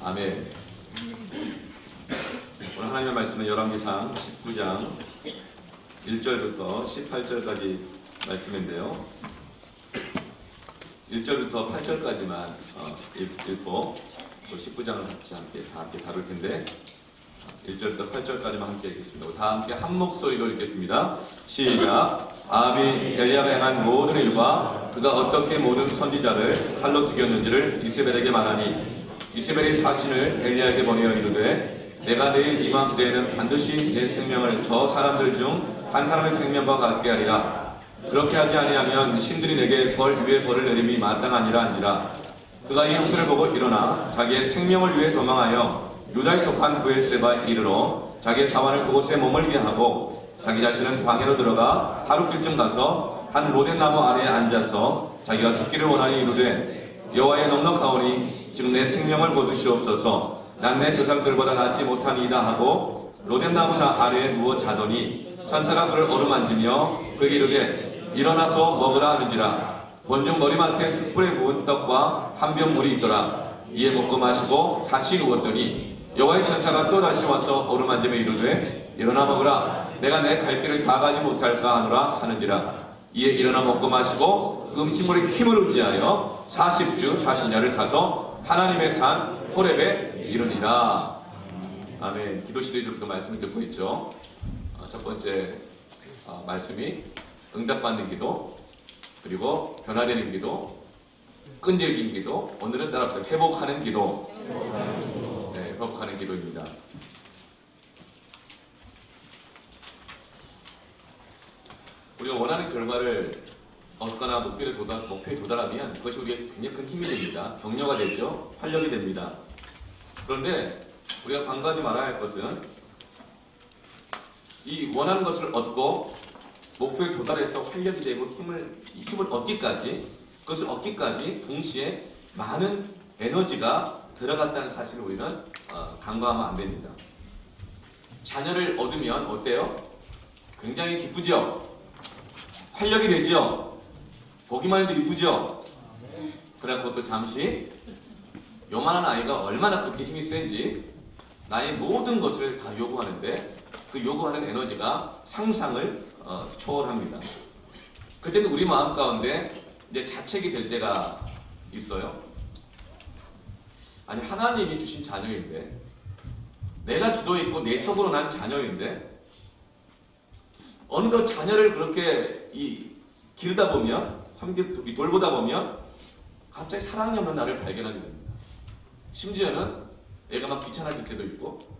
아멘. 오늘 하나님의 말씀은 열왕기상 19장 1절부터 18절까지 말씀인데요. 1절부터 8절까지만 읽고 또 19장을 다 함께 다룰 텐데 1절부터 8절까지만 함께 읽겠습니다. 다 함께 한 목소리로 읽겠습니다. 시작. 아합이 엘리야가 행한 모든 일과 그가 어떻게 모든 선지자를 칼로 죽였는지를 이세벨에게 말하니 이세벨이 사신을 엘리야에게 보내어 이르되 내가 내일 이맘 때에는 반드시 내 생명을 저 사람들 중 한 사람의 생명과 같게 하리라. 그렇게 하지 아니하면 신들이 내게 벌 위에 벌을 내림이 마땅하니라 한지라. 그가 이 형편을 보고 일어나 자기의 생명을 위해 도망하여 유다에 속한 브엘세바에 이르러 자기의 사환을 그곳에 머물게 하고 자기 자신은 광야로 들어가 하룻길쯤 가서 한 로덴 나무 아래에 앉아서 자기가 죽기를 원하니 이르되 여호와의 넉넉하오니 지금 내 생명을 거두시옵소서. 난 내 조상들보다 낫지 못하니이다 하고 로덴 나무 아래에 누워 자더니 천사가 그를 어루만지며 그에게 이르되 일어나서 먹으라 하는지라. 본중 머리맡에 숯불에 구운 떡과 한 병 물이 있더라. 이에 먹고 마시고 다시 누웠더니 여호와의 천사가 또 다시 와서 어루만지며 이르되 일어나 먹으라. 내가 내 갈 길을 다 가지 못할까 하노라 하는지라. 이에 일어나 먹고 마시고 그 음식물에 힘을 의지하여 40주 40야를 가서 하나님의 산 호렙에 이르니라. 아멘. 기도 시리즈로 말씀을 듣고 있죠. 첫 번째 말씀이 응답받는 기도, 그리고 변화되는 기도, 끈질긴 기도, 오늘은 따라서 회복하는 기도. 네, 회복하는 기도입니다. 우리가 원하는 결과를 얻거나 목표에 도달하면 그것이 우리에게 굉장히 큰 힘이 됩니다. 격려가 되죠. 활력이 됩니다. 그런데 우리가 간과하지 말아야 할 것은 이 원하는 것을 얻고 목표에 도달해서 활력이 되고 힘을 얻기까지, 그것을 얻기까지 동시에 많은 에너지가 들어갔다는 사실을 우리는 간과하면 안 됩니다. 자녀를 얻으면 어때요? 굉장히 기쁘죠? 활력이 되죠? 보기만 해도 이쁘죠? 그러나 그것도 잠시 요만한 아이가 얼마나 그렇게 힘이 센지 나의 모든 것을 다 요구하는데 그 요구하는 에너지가 상상을 초월합니다. 그때는 우리 마음 가운데 이제 자책이 될 때가 있어요. 아니, 하나님이 주신 자녀인데, 내가 기도했고 내 속으로 난 자녀인데, 어느덧 자녀를 그렇게 기르다 보면, 돌보다 보면 갑자기 사랑이 없는 나를 발견하게 됩니다. 심지어는 애가 막 귀찮아질 때도 있고,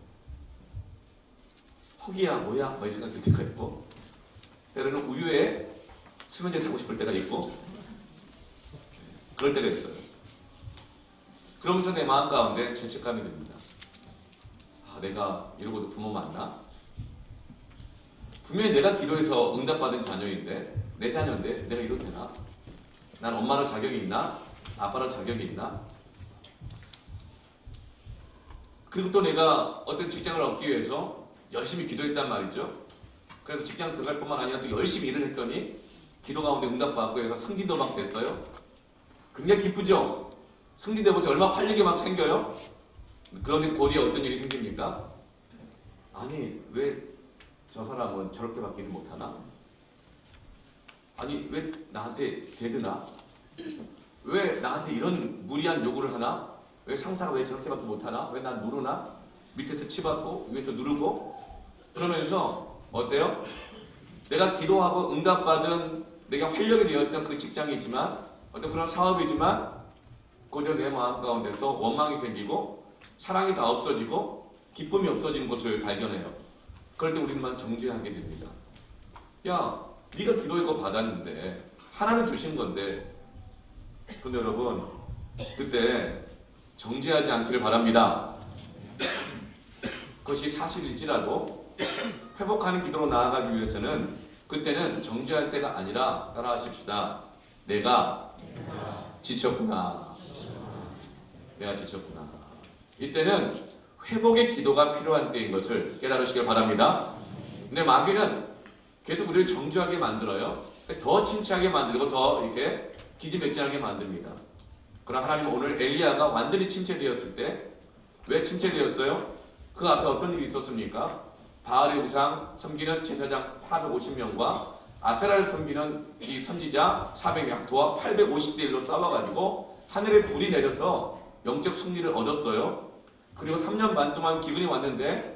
허기야 뭐야 이 생각 들 때가 있고, 때로는 우유에 수면제 타고 싶을 때가 있고, 그럴 때가 있어요. 그러면서 내 마음 가운데 죄책감이 듭니다. 내가 이러고도 부모 맞나? 분명히 내가 기도해서 응답받은 자녀인데, 내 자녀인데 내가 이러도 되나? 난 엄마로 자격이 있나? 아빠로 자격이 있나? 그리고 또 내가 어떤 직장을 얻기 위해서 열심히 기도했단 말이죠. 그래서 직장 들어갈 뿐만 아니라 또 열심히 일을 했더니 기도 가운데 응답받고 해서 승진도 막 됐어요. 굉장히 기쁘죠? 승진되면서 얼마나 활력이 막 생겨요? 그런데 곧이에 어떤 일이 생깁니까? 아니, 왜 저 사람은 저렇게 받기를 못하나? 아니, 왜 나한테 대드나? 왜 나한테 이런 무리한 요구를 하나? 왜 상사가 왜 저렇게 받기 못하나? 왜 난 누르나? 밑에서 치받고 위에서 누르고. 그러면서 어때요? 내가 기도하고 응답받은, 내가 활력이 되었던 그 직장이지만, 어떤 그런 사업이지만 그저 내 마음 가운데서 원망이 생기고 사랑이 다 없어지고 기쁨이 없어지는 것을 발견해요. 그럴 때 우리만 정죄하게 됩니다. 야, 네가 기도했고 받았는데 하나님 주신 건데. 그런데 여러분, 그때 정죄하지 않기를 바랍니다. 그것이 사실일지라도 회복하는 기도로 나아가기 위해서는 그때는 정죄할 때가 아니라, 따라하십시다. 내가 지쳤구나. 내가 지쳤구나. 이때는 회복의 기도가 필요한 때인 것을 깨달으시길 바랍니다. 근데 마귀는 계속 우리를 정죄하게 만들어요. 더 침체하게 만들고 더 이렇게 기지맥진하게 만듭니다. 그러나 하나님은 오늘 엘리야가 완전히 침체되었을 때 왜 침체되었어요? 그 앞에 어떤 일이 있었습니까? 바알의 우상 섬기는 제사장 450명과 아세라를 섬기는 이 선지자 400명, 도합 850대 1로 싸워가지고 하늘에 불이 내려서 영적 승리를 얻었어요. 그리고 3년 반 동안 기근이 왔는데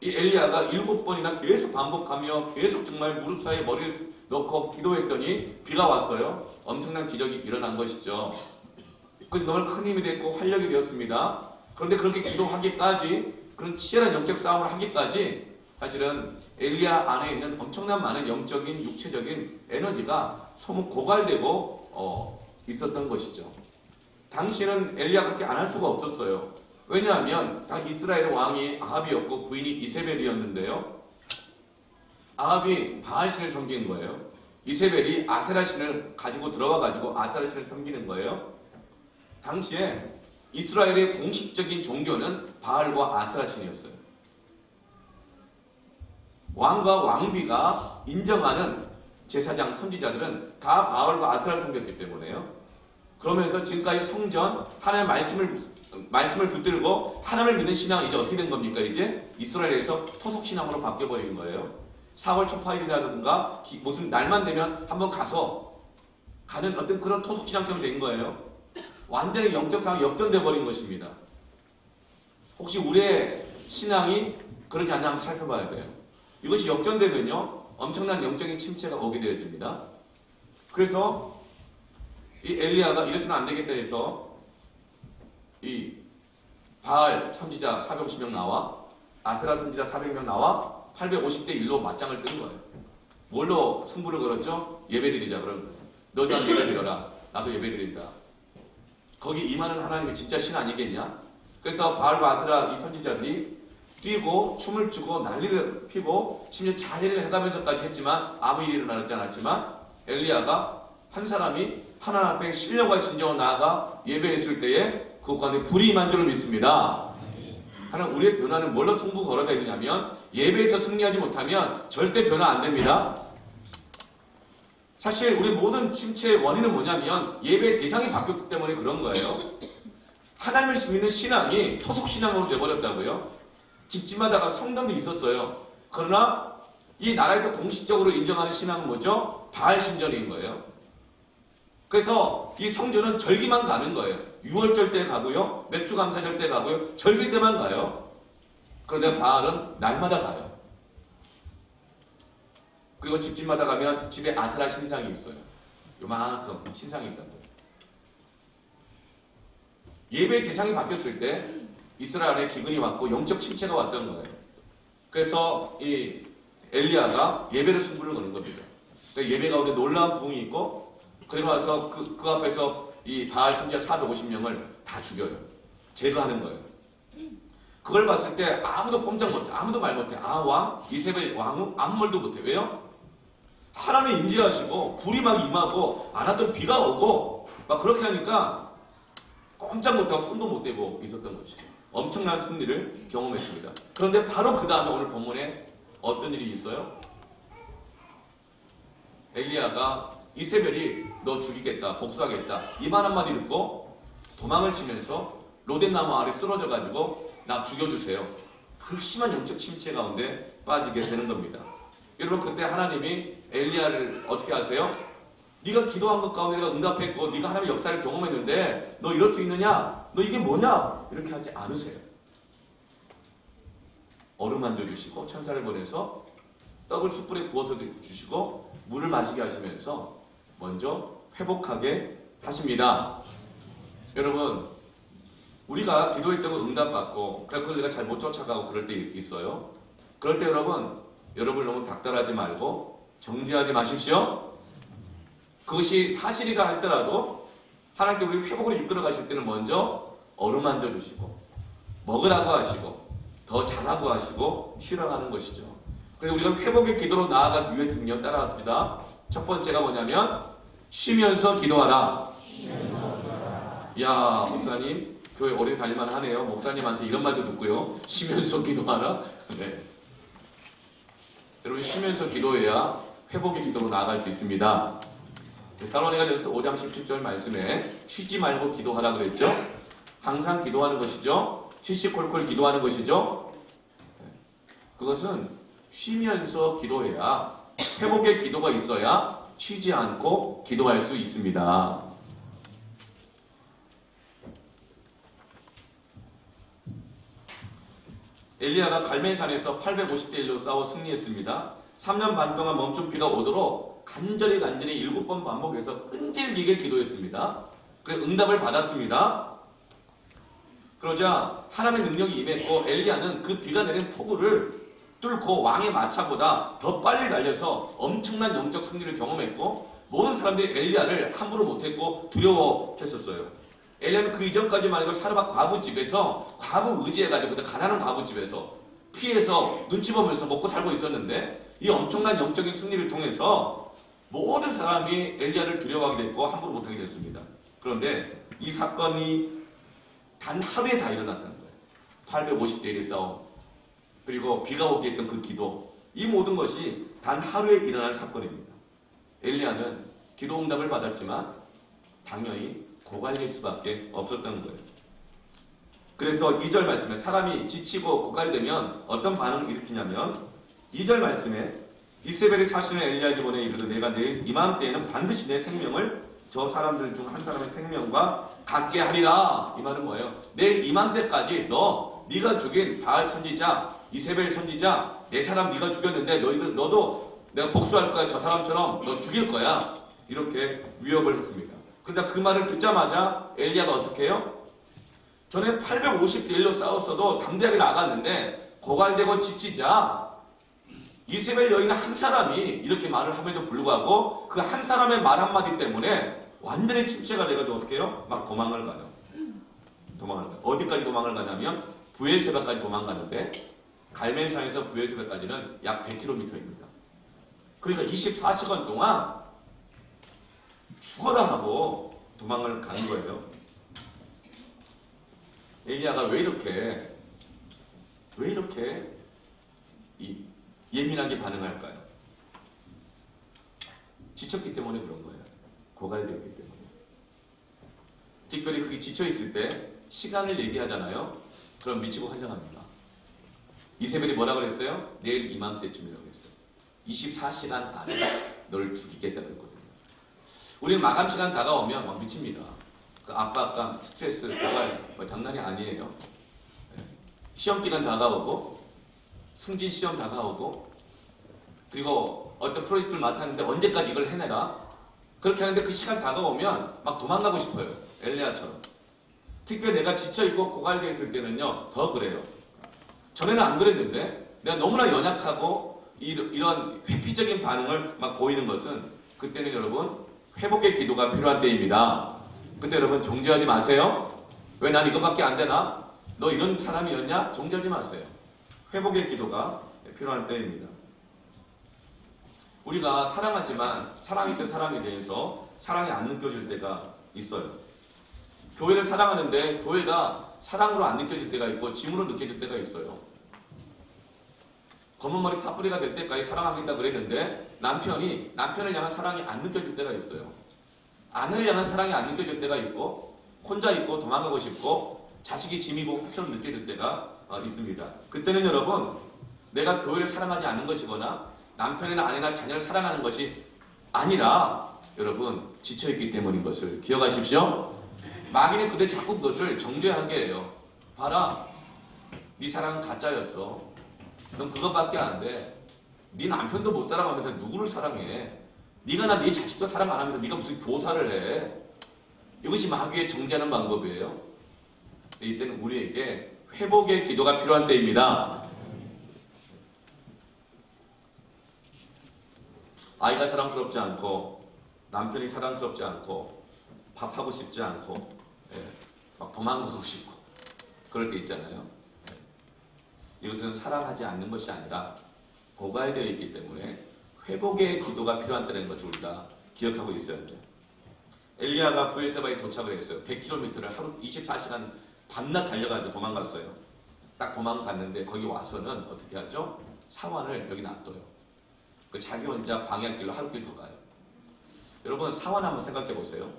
이 엘리야가 7번이나 계속 반복하며 계속 정말 무릎 사이에 머리를 넣고 기도했더니 비가 왔어요. 엄청난 기적이 일어난 것이죠. 그래서 정말 큰 힘이 됐고 활력이 되었습니다. 그런데 그렇게 기도하기까지, 그런 치열한 영적 싸움을 하기까지 사실은 엘리야 안에 있는 엄청난 많은 영적인 육체적인 에너지가 소모 고갈되고 있었던 것이죠. 당시에는 엘리야 그렇게 안 할 수가 없었어요. 왜냐하면 당 이스라엘의 왕이 아합이었고 부인이 이세벨이었는데요. 아합이 바알신을 섬기는 거예요. 이세벨이 아세라신을 가지고 들어와가지고 아세라신을 섬기는 거예요. 당시에 이스라엘의 공식적인 종교는 바알과 아세라신이었어요. 왕과 왕비가 인정하는 제사장, 선지자들은 다 바알과 아세라를 섬겼기 때문에요. 그러면서 지금까지 성전, 하나님의 말씀을 붙들고 하나님을 믿는 신앙은 이제 어떻게 된 겁니까? 이제 이스라엘에서 토속신앙으로 바뀌어버린 거예요. 4월 초파일이라든가 무슨 날만 되면 한번 가는 어떤 그런 토속신앙처럼 된 거예요. 완전히 영적 상황이 역전돼 버린 것입니다. 혹시 우리의 신앙이 그러지 않나 한번 살펴봐야 돼요. 이것이 역전되면요 엄청난 영적인 침체가 오게 되어집니다. 그래서 이 엘리야가 이래서는 안 되겠다 해서 이 바알 선지자 450명 나와 아세라 선지자 400명 나와 850대 1로 맞짱을 뜬 거예요. 뭘로 승부를 걸었죠? 예배드리자. 그럼 너도 한 예배드려라. 나도 예배드린다. 거기 임하는 하나님이 진짜 신 아니겠냐? 그래서 바알과 아세라 이 선지자들이 뛰고 춤을 추고 난리를 피고 심지어 잔해를 해가면서까지 했지만 아무 일이 일어나지 않았지만 엘리야가 한 사람이 하나님 앞에 신령과 진정으로 나아가 예배했을 때에 그 가운데 불이 임한 줄을 믿습니다. 하나님 우리의 변화는 뭘로 승부 걸어야 되냐면 예배에서 승리하지 못하면 절대 변화 안 됩니다. 사실 우리 모든 침체의 원인은 뭐냐면 예배의 대상이 바뀌었기 때문에 그런 거예요. 하나님을 믿는 신앙이 토속신앙으로 돼버렸다고요. 집집마다 성당도 있었어요. 그러나 이 나라에서 공식적으로 인정하는 신앙은 뭐죠? 바알 신전인 거예요. 그래서 이 성전은 절기만 가는 거예요. 6월절 때 가고요. 맥주감사절 때 가고요. 절기 때만 가요. 그런데 바알은 날마다 가요. 그리고 집집마다 가면 집에 아세라 신상이 있어요. 요만큼 신상이 있다는 거예요. 예배 대상이 바뀌었을 때 이스라엘에 기근이 왔고 영적 침체가 왔던 거예요. 그래서 이 엘리야가 예배를 승부를 거는 겁니다. 그러니까 예배 가운데 놀라운 부흥이 있고 그리고 와서 그 앞에서 이 바알 선지자 450명을 다 죽여요. 제거하는 거예요. 그걸 봤을 때 아무도 꼼짝 못해. 아무도 말 못해. 왕, 이세벨 왕은 아무 말도 못해. 왜요? 하나님 임재하시고 불이 막 임하고 안 왔던 비가 오고 막 그렇게 하니까 꼼짝 못하고 손도 못 대고 있었던 것이죠. 엄청난 승리를 경험했습니다. 그런데 바로 그 다음에 오늘 본문에 어떤 일이 있어요? 엘리야가 이세벨이 너 죽이겠다, 복수하겠다 이 말 한마디 듣고 도망을 치면서 로덴나무 아래 쓰러져가지고 나 죽여주세요. 그 심한 영적 침체 가운데 빠지게 되는 겁니다. 여러분 그때 하나님이 엘리야를 어떻게 하세요? 네가 기도한 것 가운데 내가 응답했고 네가 하나님의 역사를 경험했는데 너 이럴 수 있느냐? 너 이게 뭐냐? 이렇게 하지 않으세요. 얼음 만져주시고 천사를 보내서 떡을 숯불에 구워서 주시고 물을 마시게 하시면서 먼저 회복하게 하십니다. 여러분 우리가 기도했던 거 응답받고 그걸 내가 잘 못 쫓아가고 그럴 때 있어요. 그럴 때 여러분 너무 닥달하지 말고 정죄하지 마십시오. 그것이 사실이라 할지라도 하나님께 우리 회복으로 이끌어 가실 때는 먼저 어루만져 주시고 먹으라고 하시고 더 잘하고 하시고 쉬라는 것이죠. 그래서 우리가 회복의 기도로 나아가기 위해 중요한 따라합니다. 첫 번째가 뭐냐면 쉬면서 기도하라. 야 목사님 교회 오래 다닐만 하네요. 목사님한테 이런 말도 듣고요. 쉬면서 기도하라. 네. 여러분 쉬면서 기도해야 회복의 기도로 나아갈 수 있습니다. 사로니가전서 5장 17절 말씀에 쉬지 말고 기도하라 그랬죠. 항상 기도하는 것이죠. 시시콜콜 기도하는 것이죠. 그것은 쉬면서 기도해야, 회복의 기도가 있어야 쉬지 않고 기도할 수 있습니다. 엘리야가 갈멜산에서 850대 1로 싸워 승리했습니다. 3년 반 동안 멈춘 비가 오도록 간절히 7번 반복해서 끈질기게 기도했습니다. 그래서 응답을 받았습니다. 그러자 하나님의 능력이 임했고 엘리야는 그 비가 내린 폭우를 뚫고 왕의 마차보다 더 빨리 달려서 엄청난 영적 승리를 경험했고 모든 사람들이 엘리야를 함부로 못했고 두려워했었어요. 엘리야는 그 이전까지만 해도 사르밧 과부집에서 과부 의지해가지고 가난한 과부집에서 피해서 눈치 보면서 먹고 살고 있었는데 이 엄청난 영적인 승리를 통해서 모든 사람이 엘리야를 두려워하게 됐고 함부로 못하게 됐습니다. 그런데 이 사건이 단 하루에 다 일어났다는 거예요. 850대 1의 싸움, 그리고 비가 오게 했던 그 기도, 이 모든 것이 단 하루에 일어난 사건입니다. 엘리야는 기도 응답을 받았지만 당연히 고갈될 수밖에 없었던 거예요. 그래서 2절 말씀에 사람이 지치고 고갈되면 어떤 반응을 일으키냐면 2절 말씀에 이세벨이 사시는 엘리야에게 보내 이르되 내가 내일 이맘때에는 반드시 내 생명을 저 사람들 중 한 사람의 생명과 같게 하리라. 이 말은 뭐예요? 내일 이맘때까지 네가 죽인 바알 선지자, 이세벨 선지자, 내 사람 네가 죽였는데 너도 내가 복수할 거야. 저 사람처럼 너 죽일 거야. 이렇게 위협을 했습니다. 그러다 그 말을 듣자마자 엘리야가 어떻게 해요? 전에 850대 1로 싸웠어도 담대하게 나갔는데 고갈되고 지치자 이세벨 여인 한 사람이 이렇게 말을 함에도 불구하고 그 한 사람의 말 한마디 때문에 완전히 침체가 돼가지고 어떻게 해요? 막 도망을 가요. 어디까지 도망을 가냐면 부엘세바까지 도망가는데 갈멜산에서 부엘세바까지는 약 100km입니다. 그러니까 24시간 동안 죽어라 하고 도망을 가는 거예요. 엘리야가 왜 이렇게 예민하게 반응할까요? 지쳤기 때문에 그런 거예요. 고갈되었기 때문에. 특별히 그게 지쳐있을 때 시간을 얘기하잖아요. 그럼 미치고 환장합니다. 이세벨이 뭐라 그랬어요? 내일 이맘때쯤이라고 했어요. 24시간 안에 너를 죽이겠다고 했거든요. 우리는 마감 시간 다가오면 막 미칩니다. 그 압박감, 스트레스, 고갈 장난이 아니에요. 시험 기간 다가오고 승진 시험 다가오고 그리고 어떤 프로젝트를 맡았는데 언제까지 이걸 해내라. 그렇게 하는데 그 시간 다가오면 막 도망가고 싶어요. 엘리야처럼. 특별히 내가 지쳐있고 고갈되어 있을 때는요. 더 그래요. 전에는 안 그랬는데 내가 너무나 연약하고 이런 회피적인 반응을 막 보이는 것은 그때는 여러분 회복의 기도가 필요한 때입니다. 그때 여러분 정죄하지 마세요. 왜 난 이것밖에 안 되나? 너 이런 사람이었냐? 정죄하지 마세요. 회복의 기도가 필요한 때입니다. 우리가 사랑하지만 사랑했던 사람에 대해서 사랑이 안 느껴질 때가 있어요. 교회를 사랑하는데 교회가 사랑으로 안 느껴질 때가 있고 짐으로 느껴질 때가 있어요. 검은 머리 파뿌리가 될 때까지 사랑하겠다 그랬는데 남편을 향한 사랑이 안 느껴질 때가 있어요. 아내를 향한 사랑이 안 느껴질 때가 있고 혼자 있고 도망가고 싶고 자식이 짐이고 혹처럼 느껴질 때가 있습니다. 그때는 여러분 내가 교회를 사랑하지 않는 것이거나 남편이나 아내나 자녀를 사랑하는 것이 아니라 여러분 지쳐있기 때문인 것을 기억하십시오. 마귀는 그대 자꾸 그것을 정죄하게 해요. 봐라, 네 사랑은 가짜였어. 넌 그것밖에 안 돼. 네 남편도 못 사랑하면서 누구를 사랑해? 네가 네 자식도 사랑 안 하면서 네가 무슨 교사를 해? 이것이 마귀의 정죄하는 방법이에요. 이때는 우리에게 회복의 기도가 필요한 때입니다. 아이가 사랑스럽지 않고 남편이 사랑스럽지 않고 밥하고 싶지 않고 막 도망가고 싶고 그럴 때 있잖아요. 이것은 사랑하지 않는 것이 아니라 고갈되어 있기 때문에 회복의 기도가 필요하다는 것을 우리가 기억하고 있어야 돼요. 엘리야가 부엘세바에 도착을 했어요. 100km를 하루 24시간 밤낮 달려가지고 도망갔어요. 딱 도망갔는데 거기 와서는 어떻게 하죠? 사환을 여기 놔둬요. 자기 혼자 광야길로 하루길 더 가요. 여러분 사환 한번 생각해 보세요.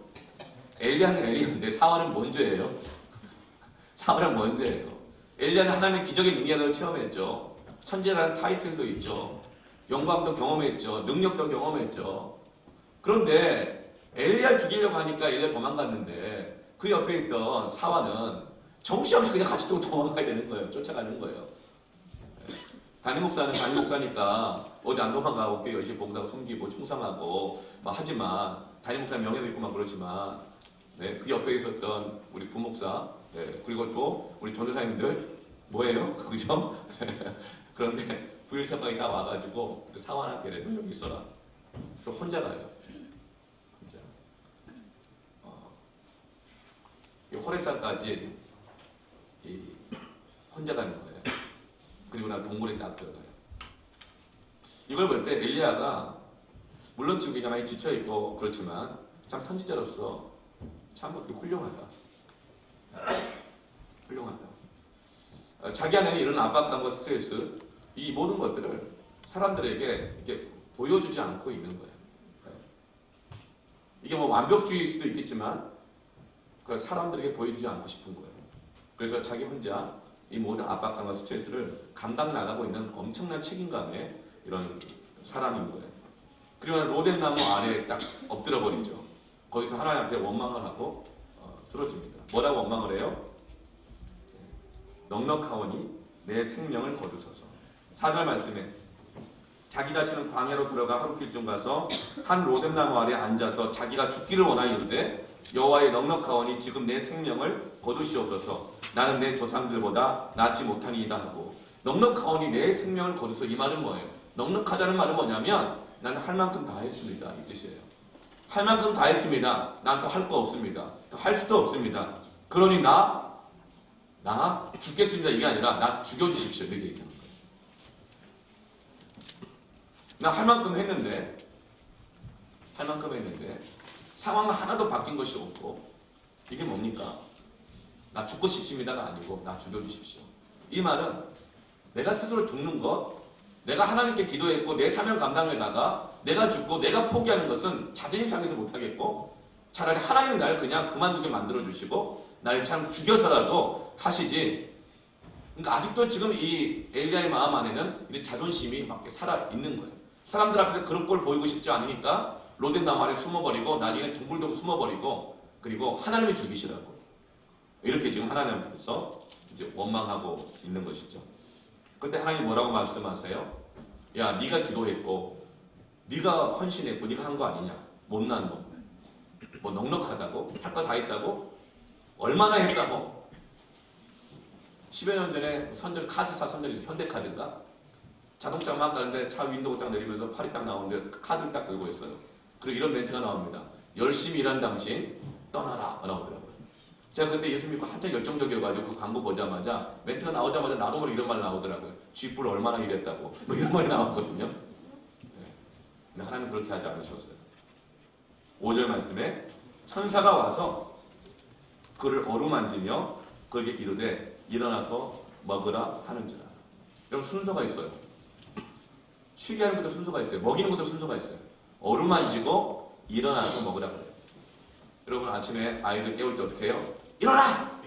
엘리야는 엘리야인데 사환은 뭔 죄예요? 사환은 뭔 죄예요? 엘리야는 하나님의 기적의 능력을 체험했죠. 천재라는 타이틀도 있죠. 영광도 경험했죠. 능력도 경험했죠. 그런데 엘리야를 죽이려고 하니까 엘리야 도망갔는데 그 옆에 있던 사환은 정신없이 그냥 같이 또 도망가야 되는 거예요. 쫓아가는 거예요. 담임 목사는 담임 목사니까 어디 안 도망가고 꽤 열심히 봉사하고 섬기고 충성하고 막 하지만 담임 목사 명예도 있고 막 그렇지만 네, 그 옆에 있었던 우리 부목사 네, 그리고 또 우리 전도사님들 뭐예요? 그죠? 그런데 부일사방이 다 와가지고 그 사환한테 너 여기 있어라. 또 혼자 가요. 혼자. 이 호렙산까지 혼자 가는 거예요. 그리고 난 동굴에 딱 들어가요. 이걸 볼 때 엘리야가 물론 지금 굉장히 많이 지쳐있고 그렇지만 참 선지자로서 참 훌륭하다. 훌륭하다. 자기 안에 이런 압박감과 스트레스 이 모든 것들을 사람들에게 이렇게 보여주지 않고 있는 거예요. 이게 뭐 완벽주의일 수도 있겠지만 사람들에게 보여주지 않고 싶은 거예요. 그래서 자기 혼자 이 모든 압박감과 스트레스를 감당 나가고 있는 엄청난 책임감의 이런 사람인 거예요. 그리고 로뎀 나무 아래에 딱 엎드려 버리죠. 거기서 하나님 앞에 원망을 하고 쓰러집니다. 뭐라고 원망을 해요? 넉넉하오니 내 생명을 거두소서. 4절 말씀에 자기 자신은 광야로 들어가 하루길쯤 가서 한 로뎀 나무 아래에 앉아서 자기가 죽기를 원하였는데 여호와의 넉넉하오니 지금 내 생명을 거두시옵소서. 나는 내 조상들보다 낫지 못하니이다 하고 넉넉하오니 내 생명을 거두소. 이 말은 뭐예요? 넉넉하다는 말은 뭐냐면 나는 할 만큼 다 했습니다. 이 뜻이에요. 할 만큼 다 했습니다. 난 또 할 거 없습니다. 또 할 수도 없습니다. 그러니 나 죽겠습니다. 이게 아니라 나 죽여주십시오. 이렇게 얘기하는 거예요. 나 할 만큼 했는데 상황은 하나도 바뀐 것이 없고 이게 뭡니까? 나 죽고 싶습니다가 아니고 나 죽여주십시오. 이 말은 내가 스스로 죽는 것, 내가 하나님께 기도했고 내 사명 감당에다가 내가 죽고 내가 포기하는 것은 자존심 상해서 못하겠고 차라리 하나님은 나를 그냥 그만두게 만들어주시고 나를 참 죽여서라도 하시지. 그러니까 아직도 지금 이 엘리야의 마음 안에는 이 자존심이 막 살아있는 거예요. 사람들 앞에서 그런 걸 보이고 싶지 않으니까 로뎀 나무 아래 숨어버리고 나중에 동굴도 숨어버리고 그리고 하나님이 죽이시라고 이렇게 지금 하나님 앞에서 이제 원망하고 있는 것이죠. 근데 하나님 뭐라고 말씀하세요? 야, 네가 기도했고 네가 헌신했고 네가 한 거 아니냐? 못난 놈. 뭐 넉넉하다고? 할 거 다 했다고? 얼마나 했다고? 10여 년 전에 카드사 선전이 현대카드인가? 자동차 막 가는데 차 윈도우 딱 내리면서 팔이 딱 나오는데 카드를 딱 들고 있어요. 그리고 이런 멘트가 나옵니다. 열심히 일한 당신 떠나라 나오더라고요. 제가 그때 예수 믿고 한참 열정적이어가지고 그 광고 보자마자 멘트가 나오자마자 나도 모르게 이런 말 나오더라고요. 쥐뿔 얼마나 일했다고 뭐 이런 말이 나왔거든요. 네. 근데 하나님은 그렇게 하지 않으셨어요. 5절 말씀에 천사가 와서 그를 어루만지며 그에게 이르되 일어나서 먹으라 하는지라. 여러분 순서가 있어요. 쉬게 하는 것도 순서가 있어요. 먹이는 것도 순서가 있어요. 어루만지고 일어나서 먹으라 그래요. 여러분 아침에 아이들 깨울 때 어떻게 해요? 일어나!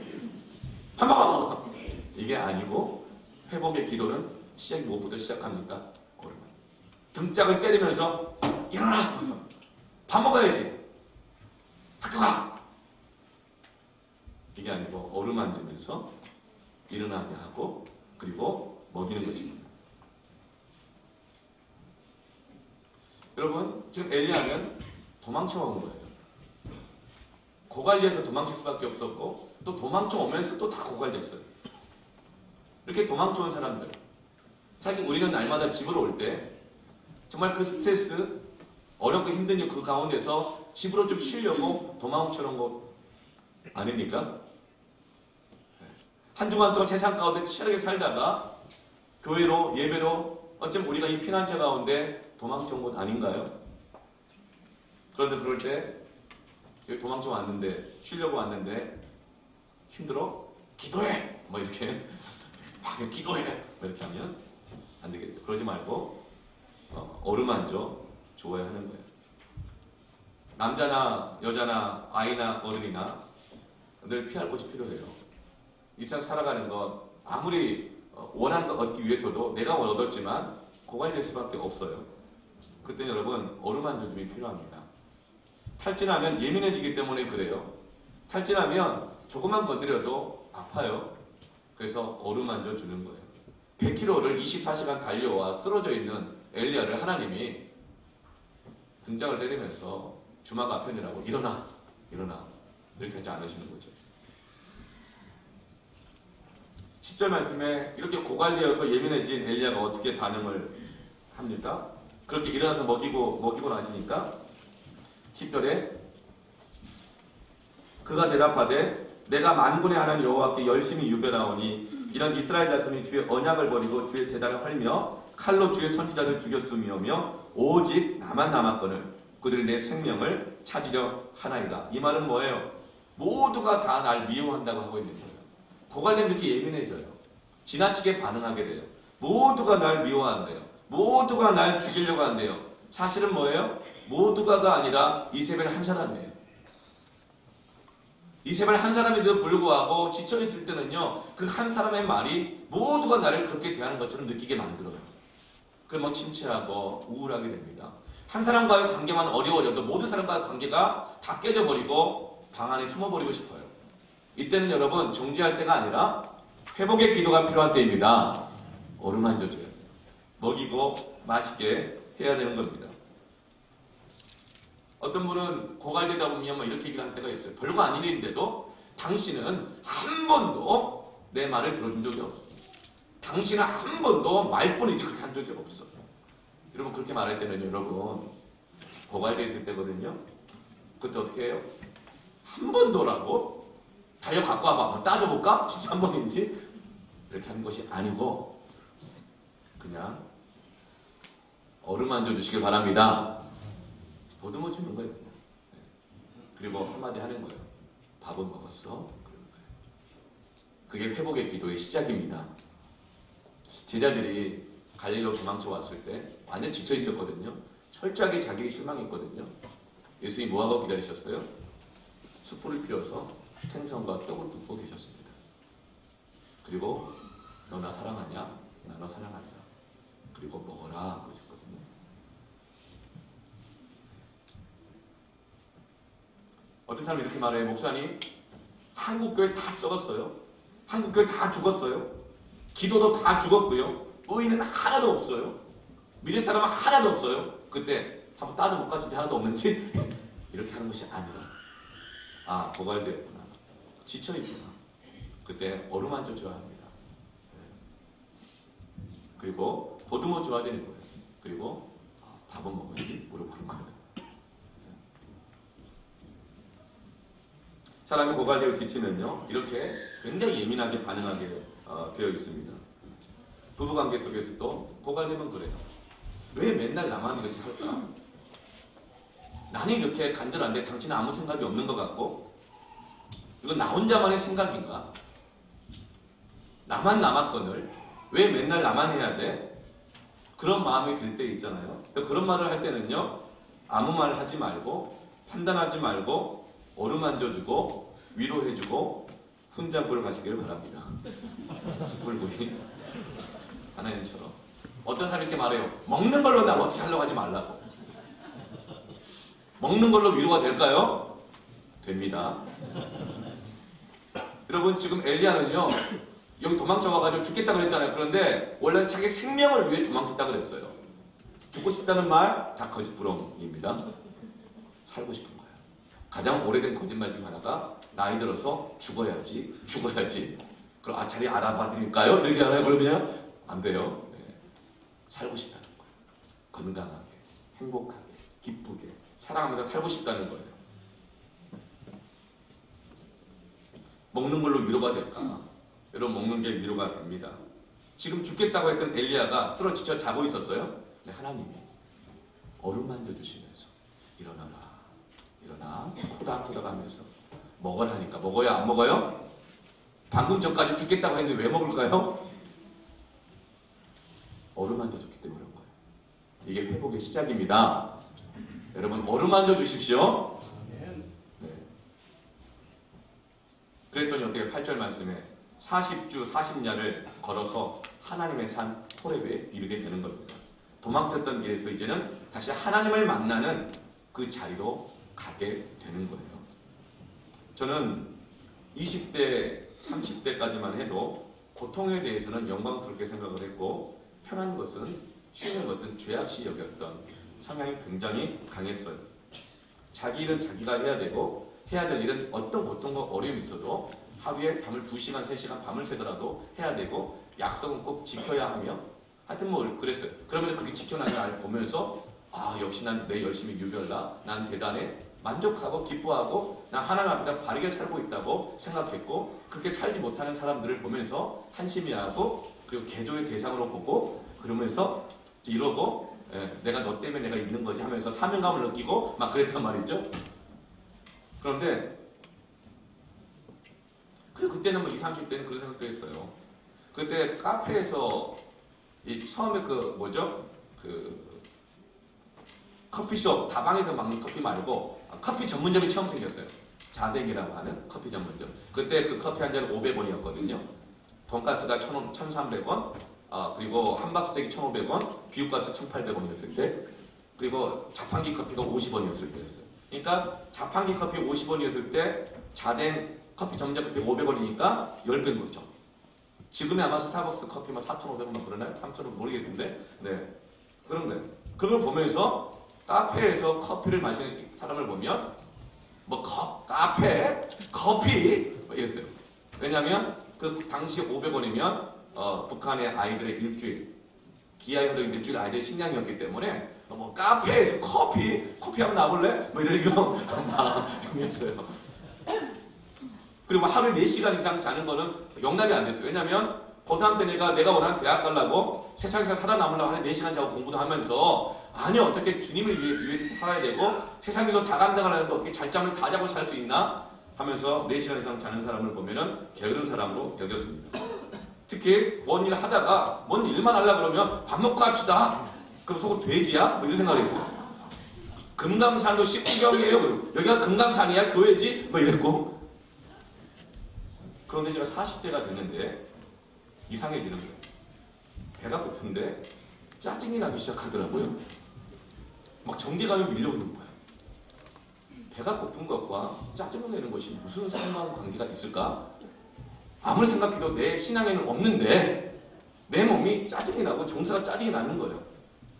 밥 먹어! 이게 아니고 회복의 기도는 시작이 무엇부터 시작합니까? 어루만. 등짝을 때리면서 일어나! 밥 먹어야지! 학교 가! 이게 아니고 어루만지면서 일어나게 하고 그리고 먹이는 것입니다. 여러분 지금 엘리야는 도망쳐 온 거예요. 고갈리에서 도망칠 수밖에 없었고 또 도망쳐 오면서 또 다 고갈렸어요. 이렇게 도망쳐 온 사람들 사실 우리는 날마다 집으로 올 때 정말 그 스트레스 어렵고 힘든 일 그 가운데서 집으로 좀 쉬려고 도망쳐 온 것 아닙니까? 한 주간 동안 세상 가운데 치열하게 살다가 교회로 예배로 어쩌면 우리가 이 피난처 가운데 도망쳐 온 것 아닌가요? 그런데 그럴 때 도망쳐 왔는데 쉬려고 왔는데 힘들어? 기도해! 뭐 이렇게 막 기도해! 뭐 이렇게 하면 안 되겠죠. 그러지 말고 어루만져 주어야 하는 거예요. 남자나 여자나 아이나 어른이나 늘 피할 곳이 필요해요. 이 세상 살아가는 건 아무리 원하는 걸 얻기 위해서도 내가 얻었지만 고갈될 수밖에 없어요. 그때 여러분 어루만져줌이 필요합니다. 탈진하면 예민해지기 때문에 그래요. 탈진하면 조금만 건드려도 아파요. 그래서 어루만져 주는 거예요. 100km를 24시간 달려와 쓰러져 있는 엘리야를 하나님이 등짝을 때리면서 주마가 편이라고 일어나 이렇게 하지 않으시는 거죠. 10절 말씀에 이렇게 고갈되어서 예민해진 엘리야가 어떻게 반응을 합니까? 그렇게 일어나서 먹이고 나시니까 10절에 그가 대답하되 내가 만군의 하나님 여호와께 열심히 유별하오니 이런 이스라엘 자손이 주의 언약을 버리고 주의 제단을 헐며 칼로 주의 선지자를 죽였으며 오직 나만 남았거늘 그들이 내 생명을 찾으려 하나이다. 이 말은 뭐예요? 모두가 다 날 미워한다고 하고 있는 거예요. 고갈되면 이렇게 예민해져요. 지나치게 반응하게 돼요. 모두가 날 미워한대요. 모두가 날 죽이려고 한대요. 사실은 뭐예요? 모두가가 아니라 이세벨 한 사람이에요. 이세벨 한 사람인데도 불구하고 지쳐있을 때는요, 그 한 사람의 말이 모두가 나를 그렇게 대하는 것처럼 느끼게 만들어요. 그럼 침체하고 우울하게 됩니다. 한 사람과의 관계만 어려워져도 모든 사람과의 관계가 다 깨져버리고 방 안에 숨어버리고 싶어요. 이때는 여러분 정지할 때가 아니라 회복의 기도가 필요한 때입니다. 어루만져줘요. 먹이고 맛있게 해야 되는 겁니다. 어떤 분은 고갈되다 보면 뭐 이렇게 얘기를 할 때가 있어요. 별거 아닌 일인데도 당신은 한 번도 내 말을 들어준 적이 없어. 당신은 한 번도 말뿐이지 그렇게 한 적이 없어. 여러분 그렇게 말할 때는 여러분 고갈되어 있을 때거든요. 그때 어떻게 해요? 한 번도라고? 달려 갖고 와봐. 한번 따져볼까? 진짜 한 번인지? 이렇게 하는 것이 아니고 그냥 어루만져 주시길 바랍니다. 보듬어 주는 거예요. 그리고 한마디 하는 거예요. 밥은 먹었어? 그게 회복의 기도의 시작입니다. 제자들이 갈릴리로 도망쳐 왔을 때 완전 지쳐 있었거든요. 철저하게 자기의 실망이 있거든요. 예수님이 뭐하고 기다리셨어요? 숯불을 피워서 생선과 떡을 굽고 계셨습니다. 그리고 너 나 사랑하냐? 나 너 사랑하냐? 그리고 먹어라 그러셨거든요. 어떤 사람이 이렇게 말해요. 목사님, 한국교회 다 썩었어요. 한국교회 다 죽었어요. 기도도 다 죽었고요. 의인은 하나도 없어요. 믿을 사람은 하나도 없어요. 그때 한번 따져볼까? 진짜 하나도 없는지? 이렇게 하는 것이 아니라 아, 고갈되었구나. 지쳐있구나. 그때 어루만져 줘야 합니다. 그리고 보듬어 줘야 되는 거예요. 그리고 밥은 먹어야지 물어보는 거예요. 사람이 고갈되어 지치면요, 이렇게 굉장히 예민하게 반응하게 되어 있습니다. 부부관계 속에서도 고갈되면 그래요. 왜 맨날 나만 이렇게 할까? 나는 이렇게 간절한데 당신은 아무 생각이 없는 것 같고, 이건 나 혼자만의 생각인가? 나만 남았거늘 왜 맨날 나만 해야 돼? 그런 마음이 들 때 있잖아요. 그런 말을 할 때는요, 아무 말 하지 말고 판단하지 말고 어루만져주고 위로해주고 훈장구를 가시기를 바랍니다. 불구이 하나님처럼. 어떤 사람이 이렇게 말해요. 먹는 걸로 날 어떻게 하려고 하지 말라고. 먹는 걸로 위로가 될까요? 됩니다. 여러분 지금 엘리야는요, 여기 도망쳐 와가지고 죽겠다 그랬잖아요. 그런데 원래 자기 생명을 위해 도망쳤다 그랬어요. 죽고 싶다는 말 다 거짓부렁입니다. 살고 싶은 거예요. 가장 오래된 거짓말 중 하나가 나이 들어서 죽어야지. 그럼 자리 알아봐 드릴까요? 이렇게 하나요? 그러면 안 돼요. 네. 살고 싶다는 거예요. 건강하게, 행복하게, 기쁘게, 사랑하면서 살고 싶다는 거예요. 먹는 걸로 위로가 될까? 여러분 먹는 게 위로가 됩니다. 지금 죽겠다고 했던 엘리야가 쓰러지쳐 자고 있었어요. 근데 하나님이 어루만져 주시면서 일어나 토닥토닥 하면서 먹으라니까. 먹어요 안 먹어요? 방금 전까지 죽겠다고 했는데 왜 먹을까요? 어루만져 줬기 때문에 그런 거예요. 이게 회복의 시작입니다. 여러분 어루만져 주십시오. 네. 그랬더니 어떻게 8절 말씀에 40주 40야를 걸어서 하나님의 산 호렙에 이르게 되는 겁니다. 도망쳤던 길에서 이제는 다시 하나님을 만나는 그 자리로 가게 되는 거예요. 저는 20대, 30대까지만 해도 고통에 대해서는 영광스럽게 생각을 했고 편한 것은, 쉬는 것은 죄악시 여겼던 성향이 굉장히 강했어요. 자기 일은 자기가 해야 되고 해야 될 일은 어떤 고통과 어려움이 있어도 하루에 잠을 2시간, 3시간 밤을 새더라도 해야 되고 약속은 꼭 지켜야 하며 하여튼 뭐 그랬어요. 그러면서 그렇게 지켜나가는 나를 보면서 아 역시 난 내 열심히 유별나, 난 대단해, 만족하고 기뻐하고 난 하나님 앞에다 바르게 살고 있다고 생각했고 그렇게 살지 못하는 사람들을 보면서 한심해하고 그리고 개조의 대상으로 보고 그러면서 이러고 내가 너 때문에 내가 있는 거지 하면서 사명감을 느끼고 막 그랬단 말이죠. 그런데 그때는 뭐 20, 30대는 그런 생각도 했어요. 그때 카페에서 처음에 커피숍 다방에서 먹는 커피 말고 커피 전문점이 처음 생겼어요. 자댕이라고 하는 커피 전문점. 그때 그 커피 한 잔 500원이었거든요. 돈가스가 1,300원, 그리고 함박스테이크 1,500원, 비육가스 1,800원이었을 때, 그리고 자판기 커피가 50원이었을 때였어요. 그러니까 자판기 커피 50원이었을 때 자댕 커피 전문점 커피 500원이니까 10배인 거죠. 지금이 아마 스타벅스 커피 4,500원 그러나요? 3,500원 모르겠는데, 네. 그런 거예요. 그걸 보면서 카페에서 커피를 마시는 사람을 보면 카페, 커피 이랬어요. 왜냐하면 그 당시 500원이면 북한의 아이들의 일주일, 기아혈의 일주일 아이들의 식량이었기 때문에 카페에서 커피 한번 나볼래? 이러고 마음이었어요. 그리고 하루에 4시간 이상 자는 거는 용납이 안 됐어요. 왜냐하면 고3 때 내가 원하는 대학 가려고 세상에서 살아남으려고 하는 4시간 자고 공부도 하면서 아니 어떻게 주님을 위해서 살아야 되고 세상에서 다 감당하려는데 어떻게 잘 잠을 다 자고 살 수 있나 하면서 4시간 이상 자는 사람을 보면은 게으른 사람으로 여겼습니다. 특히 뭔 일 하다가 뭔 일만 하려고 그러면 밥 먹고 합시다. 그럼 속으로 돼지야? 이런 생각을 했어요. 금강산도 19경이에요. 여기가 금강산이야? 교회지? 이랬고. 그런데 제가 40대가 됐는데 이상해지는 거예요. 배가 고픈데 짜증이 나기 시작하더라고요. 막 정기감이 밀려오는 거예요. 배가 고픈 것과 짜증을 내는 것이 무슨 상관관계가 있을까? 아무리 생각해도 내 신앙에는 없는데 내 몸이 짜증이 나고 종사가 짜증이 나는 거예요.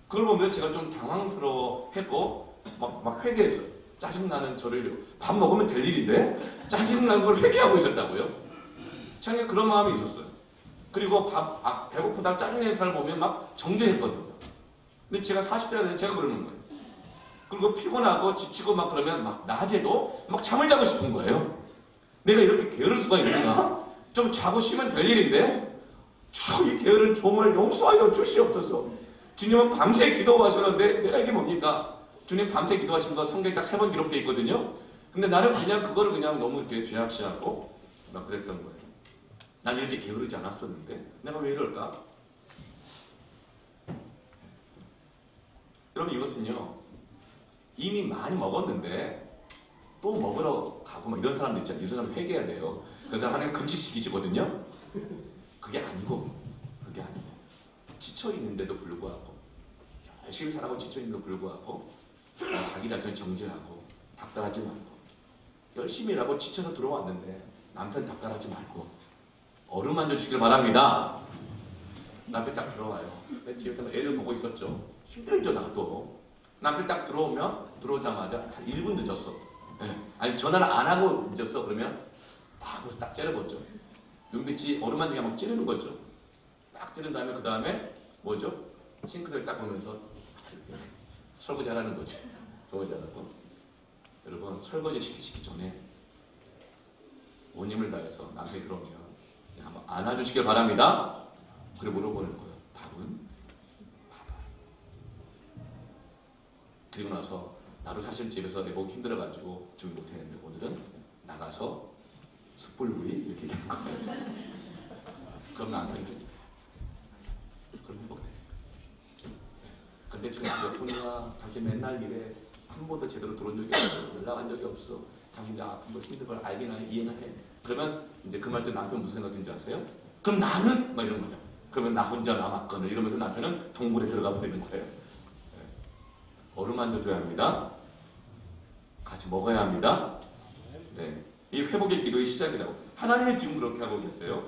그걸 보면서 제가 좀 당황스러워했고 막 회개했어요. 짜증나는 저를 밥 먹으면 될 일인데 짜증나는 걸 회개하고 있었다고요. 저는 그런 마음이 있었어요. 그리고 배고프다 짜증내는 사람 보면 막 정죄했거든요. 근데 제가 40대가 되면 제가 그러는 거예요. 그리고 피곤하고 지치고 막 그러면 막 낮에도 막 잠을 자고 싶은 거예요. 내가 이렇게 게으를 수가 있나? 좀 자고 쉬면 될 일인데 이 게으른 종을 용서하여 주시옵소서. 주님은 밤새 기도하셨는데 내가 이게 뭡니까? 주님 밤새 기도하신 거 성경에 딱 3번 기록되어 있거든요. 근데 나는 그냥 그거를 그냥 너무 이렇게 죄악시하고 막 그랬던 거예요. 난 이렇게 게으르지 않았었는데 내가 왜 이럴까? 여러분 이것은요 이미 많이 먹었는데 또 먹으러 가고 이런 사람들 있잖아요. 이 사람 회개해야 돼요. 그래서 하나님 금식시키시거든요. 그게 아니고 지쳐있는데도 불구하고 열심히 살아고 지쳐있는데도 불구하고 자기 자신을 정죄하고 닥달하지 말고 열심히 일하고 지쳐서 들어왔는데 남편 닥달하지 말고 어루 만져주길 바랍니다. 남편 딱 들어와요. 집에서 애를 보고 있었죠. 힘들죠 나도. 남편 딱 들어오자마자 한 1분 늦었어. 아니 전화를 안 하고 늦었어. 그러면 딱 째려보죠. 눈빛이 어루 만지게 막 찌르는 거죠. 딱 찌른 다음에 그 다음에 뭐죠? 싱크대를 딱 보면서 설거지 하라는 거지. 설거지 하라고. 여러분 설거지 시키기 전에 온 힘을 다해서 남편이 들어오면 한번 안아주시길 바랍니다. 그리고 물어보는 거예요. 밥은? 그리고 나서 나도 사실 집에서 내보기 힘들어가지고 준비 못했는데 오늘은 나가서 숯불구이 이렇게 된 거예요. 그럼 남편이 그럼 행복해. 근데 지금 몇 분이나 당신 맨날 일에 한 번도 제대로 들어온 적이 없어. 연락한 적이 없어. 당신 나 아픈 거 힘든 걸 알긴 해. 이해는 해. 그러면 이제 그 말 때 남편 무슨 생각 드는지 아세요? 그럼 나는? 막 이런 거죠. 그러면 나 혼자 남았거든. 이러면서 남편은 동굴에 들어가 버리는 거예요. 어루만져 줘야 합니다. 같이 먹어야 합니다. 네. 이 회복의 기도의 시작이라고. 하나님이 지금 그렇게 하고 계세요.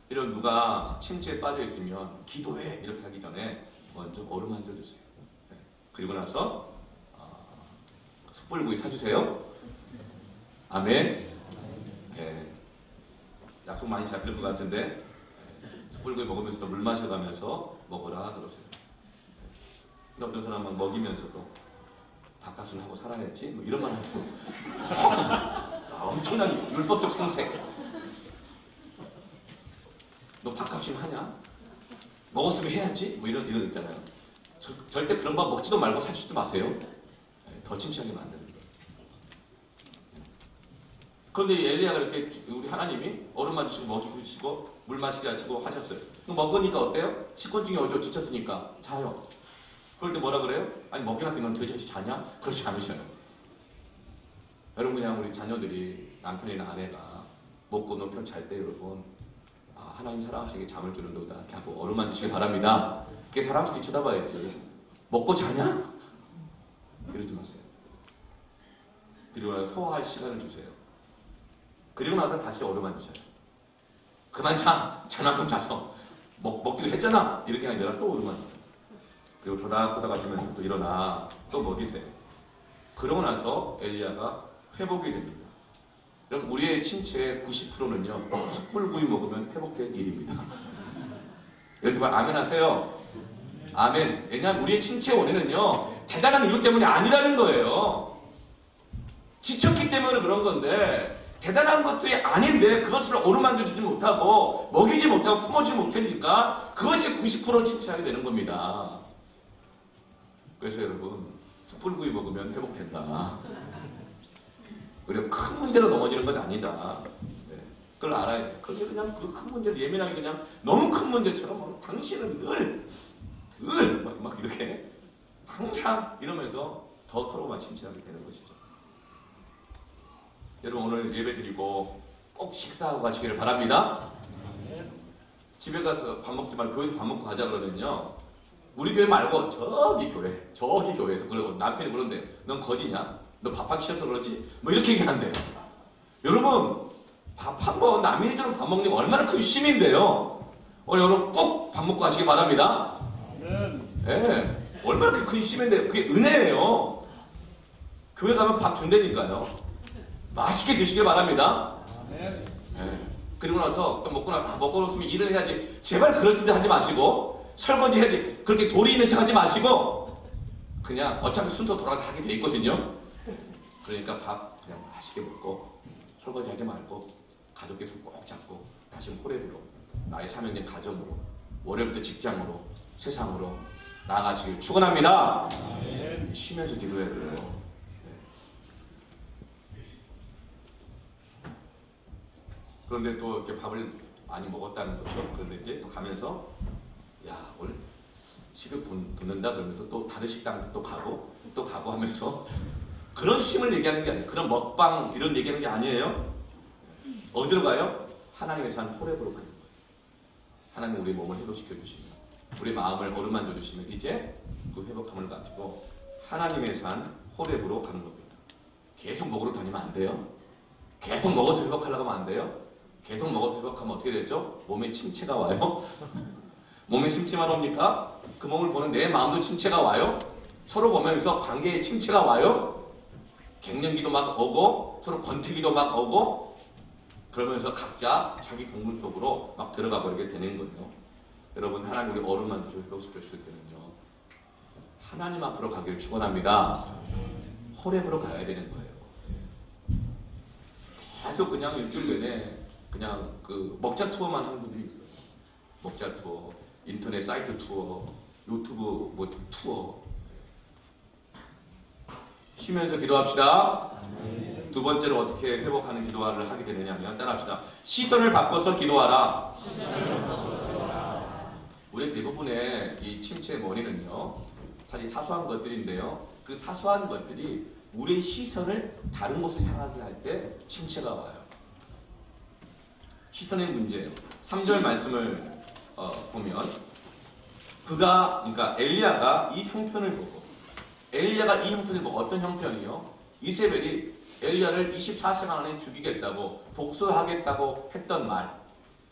이런 누가 침체에 빠져 있으면 기도해 이렇게 하기 전에 먼저 어루만져 주세요. 네. 그리고 나서 숯불구이 사주세요. 아멘. 네. 약속 많이 잡힐 것 같은데 숯불구이 먹으면서도 물 마셔가면서 먹어라 그러세요. 근데 어떤 사람은 먹이면서도 밥값을 하고 살아야지 뭐 이런 말 하세요. 엄청난 율법적 상색. 너 밥값이 하냐? 먹었으면 해야지 뭐 이런 있잖아요. 절대 그런 밥 먹지도 말고 사주지도 마세요. 더 침체하게 만드는 거예요. 그런데 엘리야가 이렇게 우리 하나님이 얼음만 주시고 먹이 주시고 물 마시게 하시고 하셨어요. 먹으니까 어때요? 식곤증이 어디로 지쳤으니까 자요. 그럴 때 뭐라 그래요? 아니 먹기나 뜬 건 돼지같이 자냐? 그렇지 않으셔요. 여러분 그냥 우리 자녀들이 남편이나 아내가 먹고 놓으면 잘 때 여러분 하나님 사랑하시게 잠을 주는 도다 이렇게 하고 어루만 드시기 바랍니다. 그게 사랑스럽게 쳐다봐야지. 먹고 자냐? 이러지 마세요. 그리고 나서 소화할 시간을 주세요. 그리고 나서 다시 어루만 드셔요. 그만 자! 자만큼 자서 먹기도 했잖아! 이렇게 아니라 또 어루만 드세요. 그리고 토닥토닥 하시면서 또 일어나 또 먹이세요. 그러고 나서 엘리야가 회복이 됩니다. 그럼 우리의 침체의 90%는요 숯불구이 먹으면 회복된 일입니다. 여러분 아멘 하세요. 아멘. 왜냐하면 우리의 침체의 원인은요 대단한 이유 때문이 아니라는 거예요. 지쳤기 때문에 그런 건데 대단한 것들이 아닌데 그것을 어루만지지 못하고 먹이지 못하고 품어주지 못하니까 그것이 90% 침체하게 되는 겁니다. 그래서 여러분 숯불구이 먹으면 회복된다. 우리가 큰 문제로 넘어지는 건 아니다. 네. 그걸 알아야 돼. 그런데 그냥 그 큰 문제를 예민하게 그냥 너무 큰 문제처럼 당신은 늘 막 이렇게 항상 이러면서 더 서로만 침체하게 되는 것이죠. 여러분 오늘 예배 드리고 꼭 식사하고 가시기를 바랍니다. 집에 가서 밥 먹지 말고 교회에서 밥 먹고 가자 그러면요. 우리 교회 말고 저기 교회에서 그러고 남편이 그런데 넌 거지냐? 너 밥 하기 싫어서 그렇지? 뭐 이렇게 얘기한대요. 여러분 밥 한 번 남이 해주는 밥 먹는 게 얼마나 큰 쉼인데요. 여러분 꼭 밥 먹고 가시기 바랍니다. 네. 얼마나 큰 쉼인데 그게 은혜예요. 교회 가면 밥 준다니까요. 맛있게 드시길 바랍니다. 네. 그리고 나서 또 먹고 났으면 일을 해야지. 제발 그런 짓 하지 마시고 설거지 해야지. 그렇게 도리 있는 척 하지 마시고 그냥 어차피 순서 돌아가게 돼 있거든요. 그러니까 밥 그냥 맛있게 먹고 설거지 하지 말고 가족끼리 손 꼭 잡고 다시 호랩으로 나의 사명된 가정으로 월요일부터 직장으로 세상으로 나아가시길 축원합니다. 쉬면서 기도해야 돼요. 그런데 또 이렇게 밥을 많이 먹었다는 거죠. 그런데 이제 또 가면서 야 오늘 식욕 돋는다 그러면서 또 다른 식당 또 가고 하면서 그런 쉼을 얘기하는 게 아니에요. 그런 먹방 이런 얘기하는 게 아니에요. 어디로 가요? 하나님의 산 호렙으로 가는 거예요. 하나님 우리 몸을 회복시켜 주시면 우리 마음을 어루만져 주시면 이제 그 회복함을 가지고 하나님의 산 호렙으로 가는 겁니다. 계속 먹으러 다니면 안 돼요. 계속 먹어서 회복하려고 하면 안 돼요. 계속 먹어서 회복하면 어떻게 되죠? 몸에 침체가 와요. 몸에 침체만 옵니까? 그 몸을 보는 내 마음도 침체가 와요. 서로 보면서 관계에 침체가 와요. 갱년기도 막 오고 서로 권태기도 막 오고 그러면서 각자 자기 동굴 속으로 막 들어가 버리게 되는 거예요. 여러분 하나님 우리 어루만져 회복시켜 주실 때는요 하나님 앞으로 가기를 축원합니다. 호렙으로 가야 되는 거예요. 계속 그냥 일주일 내내 그냥 그 먹자 투어만 하는 분들이 있어요. 먹자 투어, 인터넷 사이트 투어, 유튜브 뭐 투어. 쉬면서 기도합시다. 두 번째로 어떻게 회복하는 기도를 하게 되느냐 하면 따라합시다. 시선을 바꿔서 기도하라. 우리 대부분의 이 침체의 원인은요 사실 사소한 것들인데요 그 사소한 것들이 우리의 시선을 다른 곳을 향하게 할 때 침체가 와요. 시선의 문제예요. 3절 말씀을 보면 그러니까 엘리야가 이 형편을 보고 어떤 형편이요? 이세벨이 엘리야를 24시간 안에 죽이겠다고 복수하겠다고 했던 말,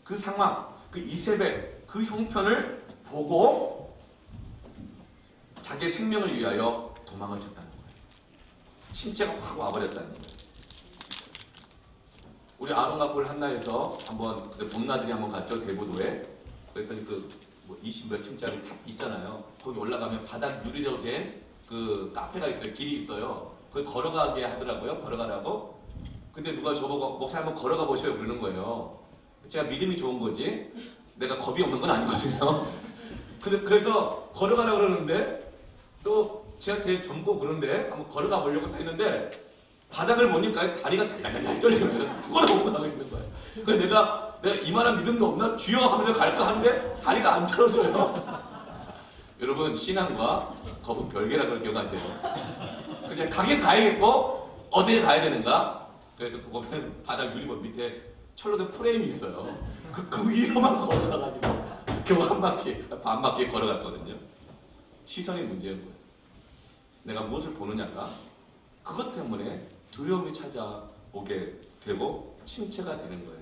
그 상황, 그 이세벨 그 형편을 보고 자기의 생명을 위하여 도망을 쳤다는 거예요. 침체가 확 와버렸다는 거예요. 우리 아론과골 한나에서 한번 봄나들이 한번 갔죠. 대부도에. 그랬더니 그 20몇 층짜리 탑 있잖아요. 거기 올라가면 바닥 유리로 된 그 카페가 있어요. 길이 있어요. 그걸 걸어가게 하더라고요. 걸어가라고. 근데 누가 저보고 목사 한번 걸어가 보셔요 그러는 거예요. 제가 믿음이 좋은 거지 내가 겁이 없는 건 아니거든요. 그래서 걸어가라고 그러는데 또 제가 되게 젊고 그런데 한번 걸어가 보려고 했는데 바닥을 보니까 다리가 달달달 떨리면 그걸 못 가고 있는 거예요. 그래서 내가 이만한 믿음도 없나? 주여 하면서 갈까 하는데 다리가 안 떨어져요. 여러분 신앙과 겁은 별개라고 기억하세요. 그냥 가긴 가야겠고 어디에 가야 되는가? 그래서 그 보면 바닥 유리본 밑에 철로 된 프레임이 있어요. 그 위로만 걸어가가지고 겨우 한 바퀴, 반 바퀴 걸어갔거든요. 시선이 문제인 거예요. 내가 무엇을 보느냐가 그것 때문에 두려움이 찾아오게 되고 침체가 되는 거예요.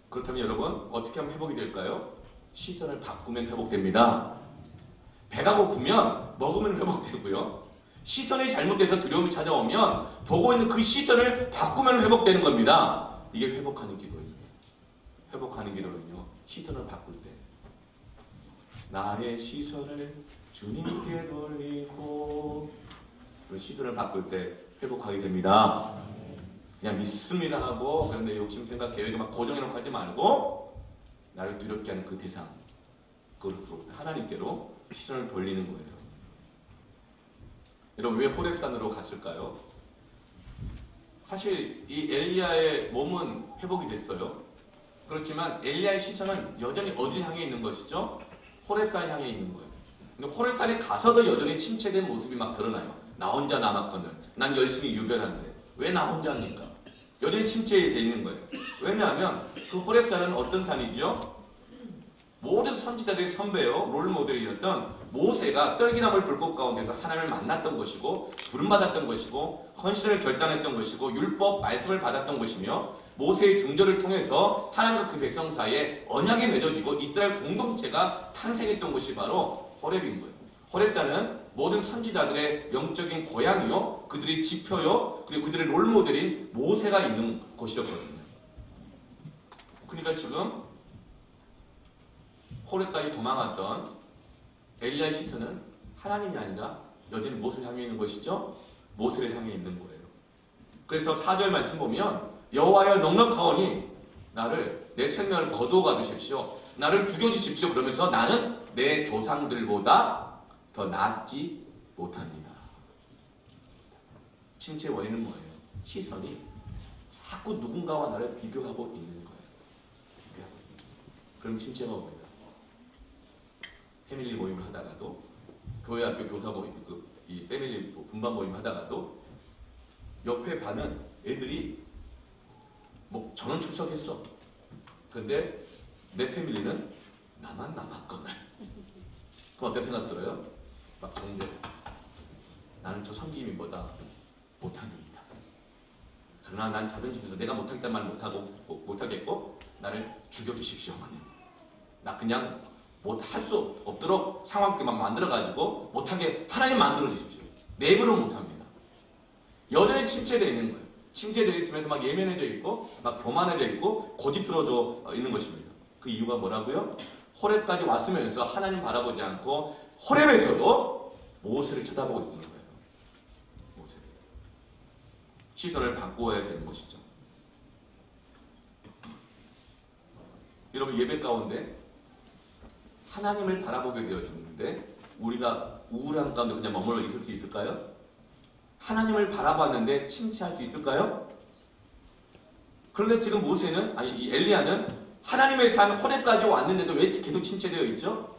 그렇다면 여러분 어떻게 하면 회복이 될까요? 시선을 바꾸면 회복됩니다. 배가 고프면 먹으면 회복되고요. 시선이 잘못돼서 두려움이 찾아오면 보고 있는 그 시선을 바꾸면 회복되는 겁니다. 이게 회복하는 기도예요. 회복하는 기도는요. 시선을 바꿀 때 나의 시선을 주님께 돌리고 그 시선을 바꿀 때 회복하게 됩니다. 그냥 믿습니다 하고 그런데 욕심 생각 계획을 막 고정해놓고 하지 말고 나를 두렵게 하는 그 대상 그것으로 하나님께로 시선을 돌리는 거예요. 여러분 왜 호렙산으로 갔을까요? 사실 이 엘리야의 몸은 회복이 됐어요. 그렇지만 엘리야의 시선은 여전히 어딜 향해 있는 것이죠? 호렙산 향해 있는 거예요. 근데 호렙산에 가서도 여전히 침체된 모습이 막 드러나요. 나 혼자 남았거든. 난 열심히 유별한데 왜 나 혼자입니까? 여전히 침체되어 있는 거예요. 왜냐하면 그 호렙산은 어떤 산이죠? 모든 선지자들의 선배요, 롤모델이었던 모세가 떨기나물 불꽃 가운데서 하나님을 만났던 것이고 부름받았던 것이고 헌신을 결단했던 것이고 율법 말씀을 받았던 것이며 모세의 중절을 통해서 하나님과 그 백성 사이에 언약이 맺어지고 이스라엘 공동체가 탄생했던 것이 바로 호렙인 거예요. 호렙산은 모든 선지자들의 영적인 고향이요, 그들의 지표요, 그리고 그들의 롤모델인 모세가 있는 곳이었거든요. 그러니까 지금 호렙까지 도망왔던 엘리야의 시선은 하나님이 아니라 여전히 무엇을 향해 있는 것이죠? 모세를 향해 있는 거예요. 그래서 4절 말씀 보면 여호와여 넉넉하오니 나를 내 생명을 거두어 가주십시오. 나를 죽여주십시오. 그러면서 나는 내 조상들보다 더 낫지 못합니다. 침체의 원인은 뭐예요? 시선이 자꾸 누군가와 나를 비교하고 있는 거예요. 비교하고 있는 거예요. 그럼 침체가 옵니다. 패밀리 모임을 하다가도 교회 학교 교사 모임, 이 패밀리 분반 모임 하다가도 옆에 반은 애들이 뭐 저는 출석했어. 그런데 내 패밀리는 나만 남았거든. 그럼 어떤 생각 들어요? 막 정죄. 나는 저 섬김이 뭐다 못하니이다. 그러나 난 자존심에서 내가 못하겠다는 말 못하겠고 나를 죽여주십시오. 나 그냥 못할 수 없도록 상황만 만들어가지고 못하게 하나님 만들어주십시오. 내 입으로 못합니다. 여전히 침체되어 있는 거예요. 침체되어 있으면서 막 예민해져 있고 막 교만해져 있고 고집스러워져 있는 것입니다. 그 이유가 뭐라고요? 호렙까지 왔으면서 하나님 바라보지 않고 호렙에서도 모세를 쳐다보고 있는 거예요. 모세를. 시선을 바꾸어야 되는 것이죠. 여러분 예배 가운데 하나님을 바라보게 되어졌는데 우리가 우울한 가운데 그냥 머물러 있을 수 있을까요? 하나님을 바라봤는데 침체할 수 있을까요? 그런데 지금 모세는 이 엘리야는 하나님의 산 호렙까지 왔는데도 왜 계속 침체되어 있죠?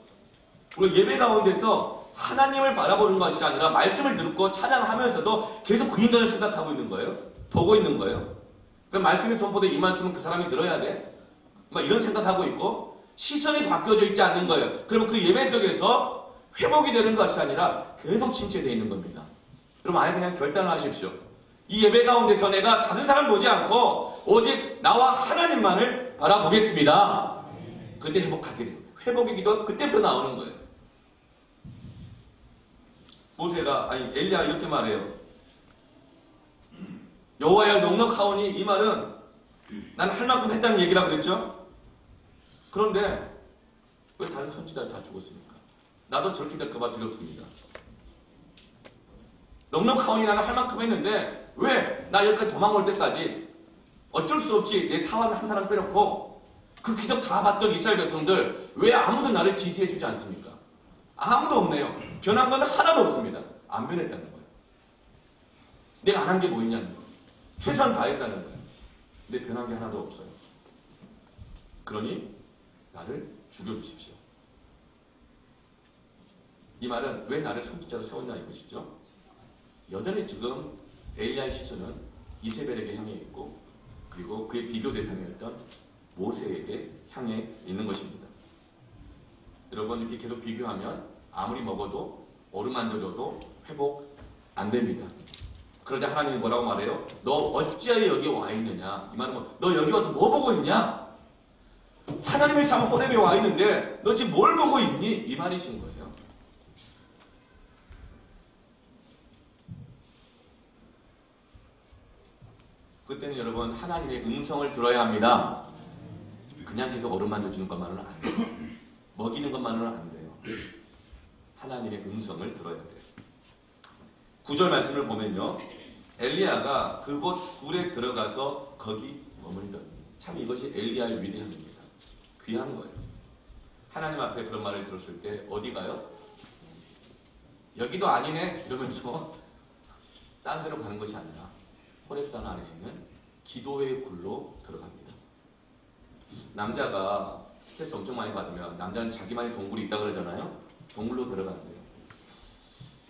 우리가 예배 가운데서 하나님을 바라보는 것이 아니라 말씀을 듣고 찬양하면서도 계속 그 인간을 생각하고 있는 거예요. 보고 있는 거예요. 그럼 말씀이 선포돼 이 말씀은 그 사람이 들어야 돼. 막 이런 생각하고 있고 시선이 바뀌어져 있지 않는 거예요. 그러면 그 예배 속에서 회복이 되는 것이 아니라 계속 침체되어 있는 겁니다. 그럼 아예 그냥 결단을 하십시오. 이 예배 가운데서 내가 다른 사람 보지 않고 오직 나와 하나님만을 바라보겠습니다. 그때 회복하게 돼요. 회복의 기도가 그때부터 나오는 거예요. 엘리야 이렇게 말해요. 여호와여 넉넉하오니, 이 말은 나는 할 만큼 했다는 얘기라고 그랬죠? 그런데 왜 다른 선지자들 다 죽었습니까? 나도 저렇게 될까봐 두렵습니다. 넉넉하오니 나는 할 만큼 했는데 왜 나 여기까지 도망올 때까지 어쩔 수 없이 내 사활을 한 사람 빼놓고 그 기적 다 봤던 이스라엘 백성들 왜 아무도 나를 지지해주지 않습니까? 아무도 없네요. 변한 건 하나도 없습니다. 안 변했다는 거예요. 내가 안 한 게 뭐 있냐는 거예요. 최소한 다했다는 거예요. 근데 변한 게 하나도 없어요. 그러니 나를 죽여주십시오. 이 말은 왜 나를 선지자로 세웠냐 이것이죠. 여전히 지금 엘리야의 시선은 이세벨에게 향해 있고 그리고 그의 비교 대상이었던 모세에게 향해 있는 것입니다. 여러분 이렇게 계속 비교하면 아무리 먹어도 어루만져줘도 회복 안 됩니다. 그러자 하나님이 뭐라고 말해요? 너 어찌하여 여기 와 있느냐? 이 말은 너 여기 와서 뭐 보고 있냐? 하나님의 참 호렙에 와 있는데 너 지금 뭘 보고 있니? 이 말이신 거예요. 그때는 여러분 하나님의 음성을 들어야 합니다. 그냥 계속 어루만져주는 것만으로는 안 돼요. 먹이는 것만으로는 안 돼요. 하나님의 음성을 들어야 돼요. 9절 말씀을 보면요. 엘리야가 그곳 굴에 들어가서 거기 머물더니, 참 이것이 엘리야의 위대함입니다. 귀한 거예요. 하나님 앞에 그런 말을 들었을 때 어디 가요? 여기도 아니네 이러면서 딴 데로 가는 것이 아니라 호렙산 안에 있는 기도의 굴로 들어갑니다. 남자가 스트레스 엄청 많이 받으면 남자는 자기만의 동굴이 있다고 그러잖아요. 동굴로 들어가는데요.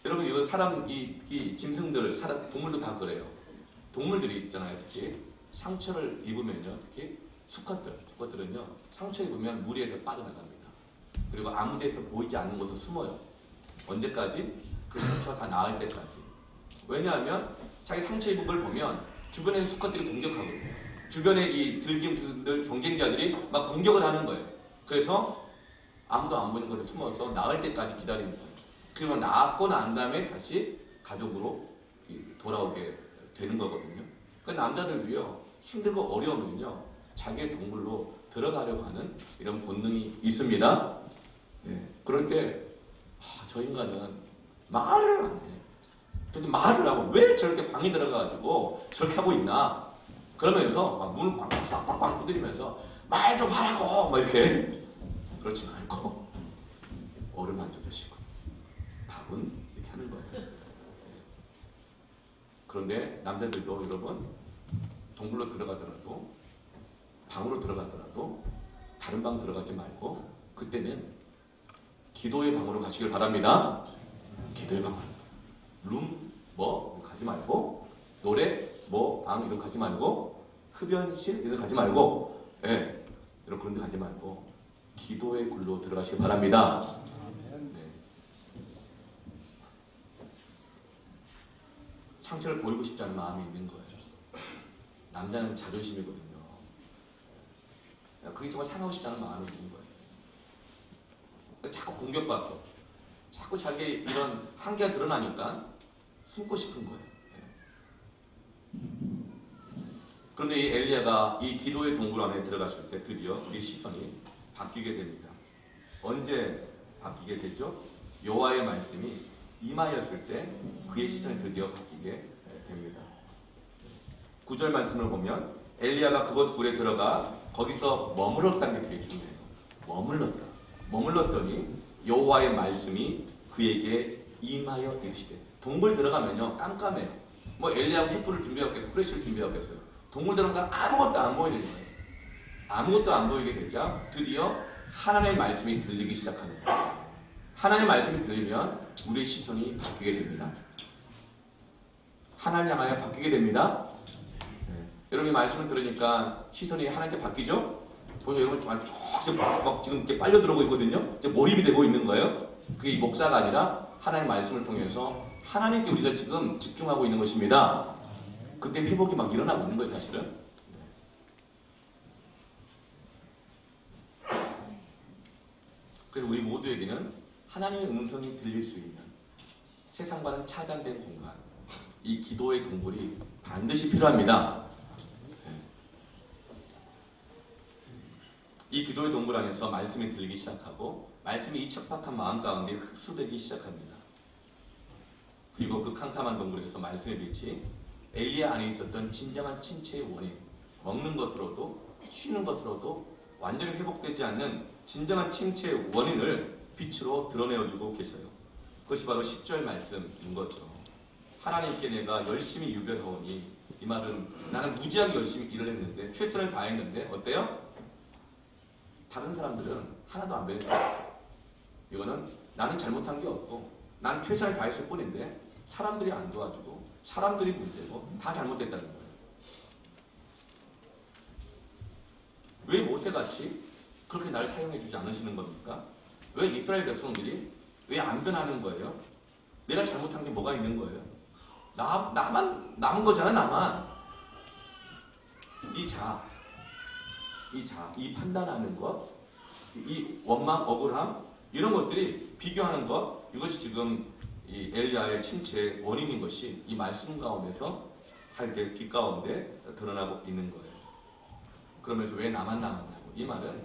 여러분 이거 사람 이 짐승들 동물도 다 그래요. 동물들이 있잖아요. 특히 상처를 입으면요. 특히 수컷들은요. 상처 입으면 무리에서 빠져나갑니다. 그리고 아무 데서 보이지 않는 곳에 숨어요. 언제까지? 그 상처가 다 나을 때까지. 왜냐하면 자기 상처 입은 걸 보면 주변에 있는 수컷들이 공격하거든요. 주변에 이 들짐승들 경쟁자들이 막 공격을 하는 거예요. 그래서 아무도 안 보이는 곳에 숨어서 나을 때까지 기다리는 거예요. 그리고 나았고 난 다음에 다시 가족으로 돌아오게 되는 거거든요. 그 남자들도요, 힘들고 어려우면요, 자기의 동굴로 들어가려고 하는 이런 본능이 있습니다. 네. 그럴 때, 저 인간은 말을 안 해. 근데 말을 하고 왜 저렇게 방에 들어가가지고 저렇게 하고 있나? 그러면서 막 문을 꽉꽉꽉꽉 두드리면서 말 좀 하라고! 막 이렇게. 그렇지 않고, 얼음 만져주시고. 밥은 이렇게 하는 거예요. 그런데 남자들도 여러분 동굴로 들어가더라도 방으로 들어가더라도 다른 방 들어가지 말고 그때는 기도의 방으로 가시길 바랍니다. 기도의 방으로 가지 말고 노래 방 이런 거 가지 말고 흡연실 이런 거 가지 말고 여러분 그런 데 가지 말고 기도의 굴로 들어가시길 바랍니다. 상처를 보이고 싶지 않은 마음이 있는 거예요. 남자는 자존심이거든요. 그게 정말 상하고 싶지 않은 마음이 있는 거예요. 자꾸 공격받고 자꾸 자기 이런 한계가 드러나니까 숨고 싶은 거예요. 그런데 이 엘리야가 이 기도의 동굴 안에 들어갔을 때 드디어 우리 시선이 바뀌게 됩니다. 언제 바뀌게 되죠? 여호와의 말씀이 임하였을 때 그의 시선이 드디어 바뀌게 됩니다. 9절 말씀을 보면 엘리야가 그곳 굴에 들어가 거기서 머물렀다는 게 되게 중요해요. 머물렀더니 여호와의 말씀이 그에게 임하여 이르시되. 동굴 들어가면요 깜깜해요. 엘리야가 횃불을 준비하겠어요. 후레쉬를 준비하겠어요. 동굴 들어가면 아무것도 안 보이는 거예요. 아무것도 안 보이게 되자 드디어 하나님의 말씀이 들리기 시작하는 거예요. 하나님의 말씀이 들리면 우리의 시선이 바뀌게 됩니다. 하나님 향하여 바뀌게 됩니다. 여러분이 말씀을 들으니까 시선이 하나님께 바뀌죠? 보면 여러분 막 지금 이렇게 빨려 들어오고 있거든요. 이제 몰입이 되고 있는 거예요. 그게 이 목사가 아니라 하나님의 말씀을 통해서 하나님께 우리가 지금 집중하고 있는 것입니다. 그때 회복이 막 일어나고 있는 거예요, 사실은. 그래서 우리 모두에게는 하나님의 음성이 들릴 수 있는 세상과는 차단된 공간, 이 기도의 동굴이 반드시 필요합니다. 이 기도의 동굴 안에서 말씀이 들리기 시작하고 말씀이 이 척박한 마음 가운데 흡수되기 시작합니다. 그리고 그 캄캄한 동굴에서 말씀의 빛이 엘리야 안에 있었던 진정한 침체의 원인, 먹는 것으로도 쉬는 것으로도 완전히 회복되지 않는 진정한 침체의 원인을 빛으로 드러내어주고 계셔요. 그것이 바로 10절 말씀인 거죠. 하나님께 내가 열심히 유별하오니, 이 말은 나는 무지하게 열심히 일을 했는데 최선을 다했는데 어때요? 다른 사람들은 하나도 안 배웠어요. 이거는 나는 잘못한 게 없고 난 최선을 다했을 뿐인데 사람들이 안 도와주고 사람들이 문제고 다 잘못됐다는 거예요. 왜 모세같이 그렇게 나를 사용해 주지 않으시는 겁니까? 왜 이스라엘 백성들이 왜 안 변하는 거예요? 내가 잘못한 게 뭐가 있는 거예요? 나만 남은 거잖아, 나만. 이 판단하는 것, 이 원망, 억울함, 이런 것들이 비교하는 것, 이것이 지금 이 엘리야의 침체의 원인인 것이 이 말씀 가운데서 하나님께 빛 가운데 드러나고 있는 거예요. 그러면서 왜 나만 남았냐고. 이 말은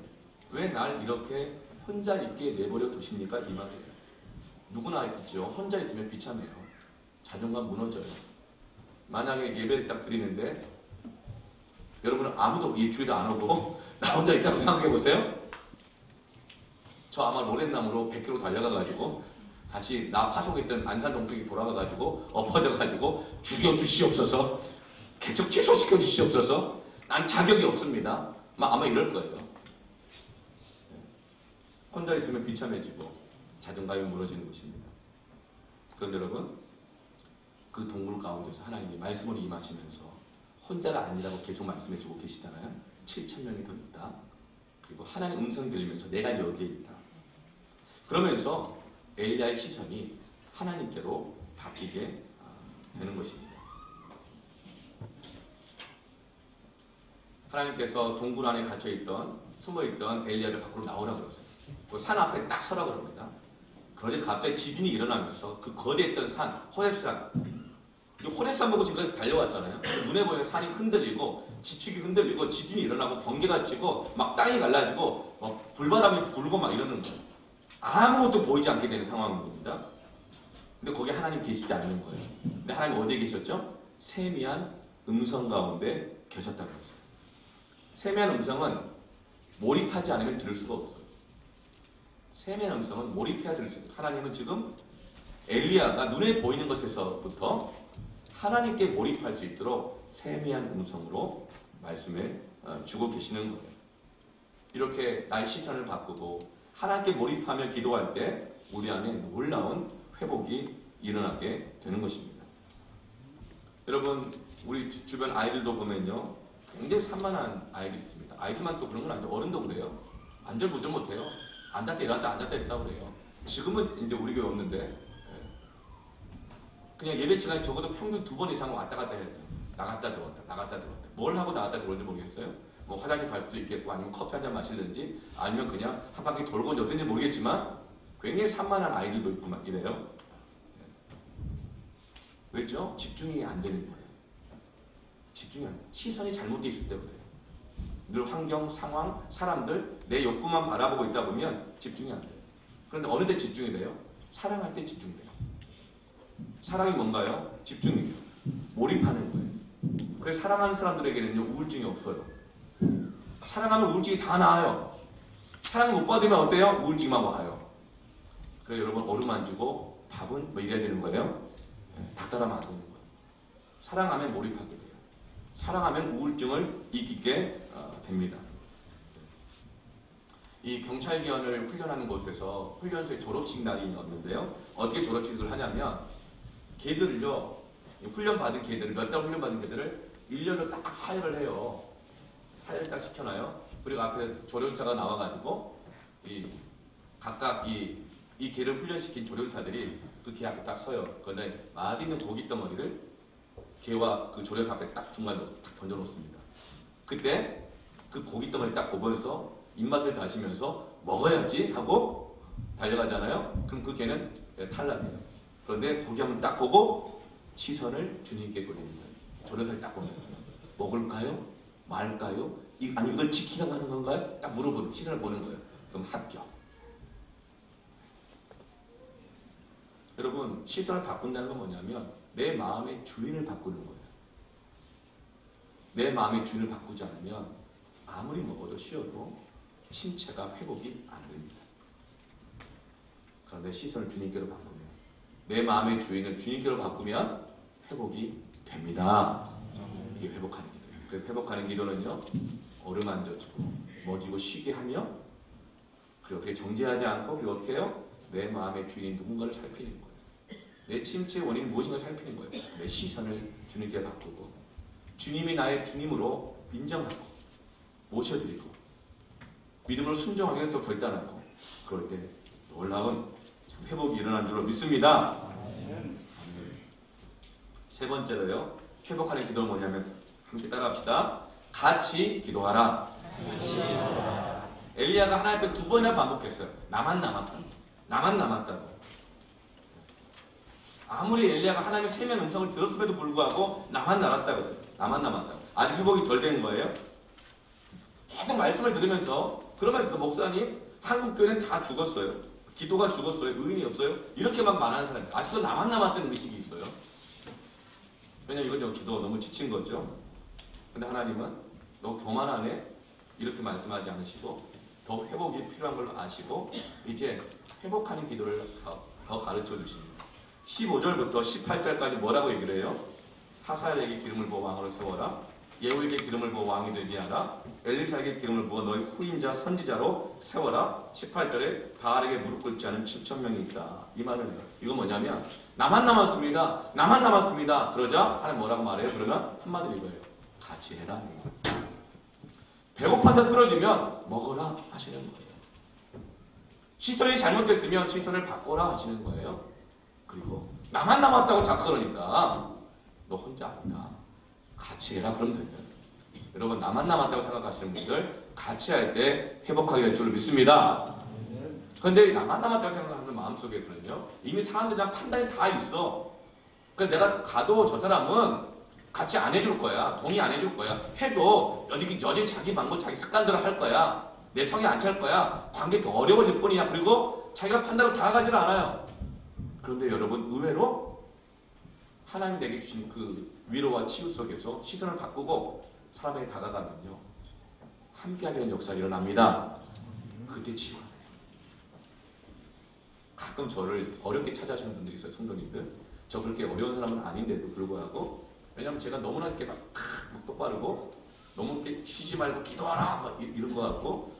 왜 날 이렇게 혼자 있게 내버려 두십니까? 이 말이에요. 누구나 있죠. 혼자 있으면 비참해요. 자존감 무너져요. 만약에 예배를 딱 드리는데 여러분은 아무도 이 주일에 안 오고 나 혼자 있다고 생각해 보세요. 저 아마 로렌나무로 100km 달려가가지고 다시 나 파송했던 안산 동쪽에 돌아가가지고 엎어져가지고 죽여주시옵소서, 개척 취소시켜 주시옵소서, 난 자격이 없습니다. 아마 이럴 거예요. 혼자 있으면 비참해지고 자존감이 무너지는 것입니다. 그런데 여러분, 그 동굴 가운데서 하나님이 말씀으로 임하시면서 혼자가 아니라고 계속 말씀해주고 계시잖아요. 7,000명이 더 있다. 그리고 하나님의 음성이 들리면서 내가 여기에 있다. 그러면서 엘리야의 시선이 하나님께로 바뀌게 되는 것입니다. 하나님께서 동굴 안에 갇혀있던, 숨어있던 엘리야를 밖으로 나오라고 그랬어요. 그 산 앞에 딱 서라고 그럽니다. 그러자 갑자기 지진이 일어나면서 그 거대했던 산, 호렙산, 호렙산 보고 지금까지 달려왔잖아요. 눈에 보이는 산이 흔들리고 지축이 흔들리고 지진이 일어나고 번개가 치고 막 땅이 갈라지고 막 불바람이 불고 막 이러는 거예요. 아무것도 보이지 않게 되는 상황인 겁니다. 근데 거기 하나님 계시지 않는 거예요. 근데 하나님 어디에 계셨죠? 세미한 음성 가운데 계셨다고 했어요. 세미한 음성은 몰입하지 않으면 들을 수가 없어요. 세미한 음성은 몰입해야 들을 수 있어요. 하나님은 지금 엘리야가 눈에 보이는 것에서부터 하나님께 몰입할 수 있도록 세미한 음성으로 말씀을 주고 계시는 거예요. 이렇게 나의 시선을 바꾸고 하나님께 몰입하며 기도할 때 우리 안에 놀라운 회복이 일어나게 되는 것입니다. 여러분, 우리 주변 아이들도 보면요, 굉장히 산만한 아이들이 있습니다. 아이들만 또 그런 건 아니죠. 어른도 그래요. 완전 보존 못해요. 앉았다 일어났다 앉았다 일어났다 그래요. 지금은 이제 우리 교회 없는데 그냥 예배 시간에 적어도 평균 2번 이상 왔다 갔다 해야 돼요. 나갔다 들어왔다 나갔다 들어왔다. 뭘 하고 나갔다 들어올지 모르겠어요. 뭐 화장실 갈 수도 있겠고 아니면 커피 한 잔 마시든지 아니면 그냥 한 바퀴 돌고 어떤지 모르겠지만 굉장히 산만한 아이들도 있고 막 이래요. 왜죠? 집중이 안 되는 거예요. 집중이 안 돼요. 시선이 잘못되어 있을 때 그래요. 늘 환경, 상황, 사람들, 내 욕구만 바라보고 있다 보면 집중이 안 돼요. 그런데 어느 때 집중이 돼요? 사랑할 때 집중돼요. 사랑이 뭔가요? 집중이에요. 몰입하는 거예요. 그래서 사랑하는 사람들에게는요, 우울증이 없어요. 사랑하면 우울증이 다 나아요. 사랑을 못 받으면 어때요? 우울증만 와요. 그래서 여러분, 어루만지고 밥은 뭐 이래야 되는 거예요? 닭 따라 맞는 거예요. 사랑하면 몰입하게 돼요. 사랑하면 우울증을 이기게 됩니다. 이 경찰견을 훈련하는 곳에서 훈련소에 졸업식 날이 있는데요. 어떻게 졸업식을 하냐면 개들을요, 훈련받은 개들을, 몇 달 훈련받은 개들을 1년을 딱 사회를 해요. 사회를 딱 시켜놔요. 그리고 앞에 조련사가 나와가지고 각각 이 개를 훈련시킨 조련사들이 그 개 앞에 딱 서요. 그런데 맛있는 고기 덩어리를 개와 그 조련사 앞에 딱 중간에 딱 던져놓습니다. 그때 그 고기 덩어리 딱 보면서 입맛을 다시면서 먹어야지 하고 달려가잖아요. 그럼 그 개는 탈락해요. 그런데 고기 한번 딱 보고 시선을 주님께 돌립니다. 조련사를 딱 보면 먹을까요? 말까요? 아니 이걸 지키라고 하는 건가요? 딱 물어보는, 시선을 보는 거예요. 그럼 합격. 여러분, 시선을 바꾼다는 건 뭐냐면 내 마음의 주인을 바꾸는 거예요. 내 마음의 주인을 바꾸지 않으면 아무리 먹어도 쉬어도 침체가 회복이 안 됩니다. 그런데 시선을 주님께로 바꾸면, 내 마음의 주인을 주님께로 바꾸면 회복이 됩니다. 이게 회복하는 기도예요. 그래서 회복하는 기도는요, 어루만져주고 먹이고 쉬게 하며, 그리고 어떻게 정죄하지 않고, 그리고 어떻게 해요? 내 마음의 주인인 누군가를 살피는 거예요. 내 침체의 원인이 무엇인가 살피는 거예요. 내 시선을 주님께 바꾸고, 주님이 나의 주님으로 인정하고 모셔드리고, 믿음으로 순종하게 또 결단하고, 그럴 때 놀라운 회복이 일어난 줄로 믿습니다. 세 번째로요, 회복하는 기도는 뭐냐면, 함께 따라합시다. 같이 기도하라. 엘리야가 하나님 앞에 2번이나 반복했어요. 나만 남았다. 나만 남았다고. 아무리 엘리야가 하나님의 세미한 음성을 들었음에도 불구하고 나만 남았다고. 나만 남았다고. 아직 회복이 덜 된 거예요. 계속 말씀을 들으면서, 그러면서도 목사님, 한국 교회는 다 죽었어요. 기도가 죽었어요. 의인이 없어요. 이렇게만 말하는 사람이 아직도 나만 남았다는 의식이 있어요. 왜냐면 이건 기도가 너무 지친 거죠. 근데 하나님은 너 교만하네? 이렇게 말씀하지 않으시고 더 회복이 필요한 걸 아시고 이제 회복하는 기도를 더 가르쳐 주십니다. 15절부터 18절까지 뭐라고 얘기를 해요? 하사엘에게 기름을 부어 왕으로 세워라. 예후에게 기름을 부어 왕이 되게 하라. 엘리사에게 기름을 부어 너희 후임자 선지자로 세워라. 18절에 바알에게 무릎 꿇지 않은 7,000명이 있다. 이 말은 해요. 이건 뭐냐면 나만 남았습니다. 나만 남았습니다. 그러자 하나님 뭐라고 말해요? 그러면 한마디로 이거예요. 같이 해라. 배고파서 쓰러지면 먹어라 하시는 거예요. 시선이 잘못됐으면 시선을 바꿔라 하시는 거예요. 그리고 나만 남았다고 자꾸 그러니까 너 혼자 아니다. 같이 해라. 그러면 됩니다. 여러분, 나만 남았다고 생각하시는 분들 같이 할 때 회복하게 될 줄로 믿습니다. 그런데 나만 남았다고 생각하는 마음속에서는요, 이미 사람들이랑 판단이 다 있어. 그러니까 내가 가도 저 사람은 같이 안 해줄 거야. 동의 안 해줄 거야. 해도 여전히 자기 방법, 자기 습관대로 할 거야. 내 성에 안 찰 거야. 관계 더 어려워질 뿐이야. 그리고 자기가 판단으로 다가가질 않아요. 그런데 여러분, 의외로 하나님이 내게 주신 그 위로와 치유 속에서 시선을 바꾸고 사람에게 다가가면요, 함께하게 되는 역사가 일어납니다. 그때 치유가 돼요. 가끔 저를 어렵게 찾아하시는 분들이 있어요. 성도님들. 저 그렇게 어려운 사람은 아닌데도 불구하고, 왜냐면 제가 너무나 이렇게 막 똑바르고 너무 이렇게 쉬지 말고 기도하라 막 이런 거 같고,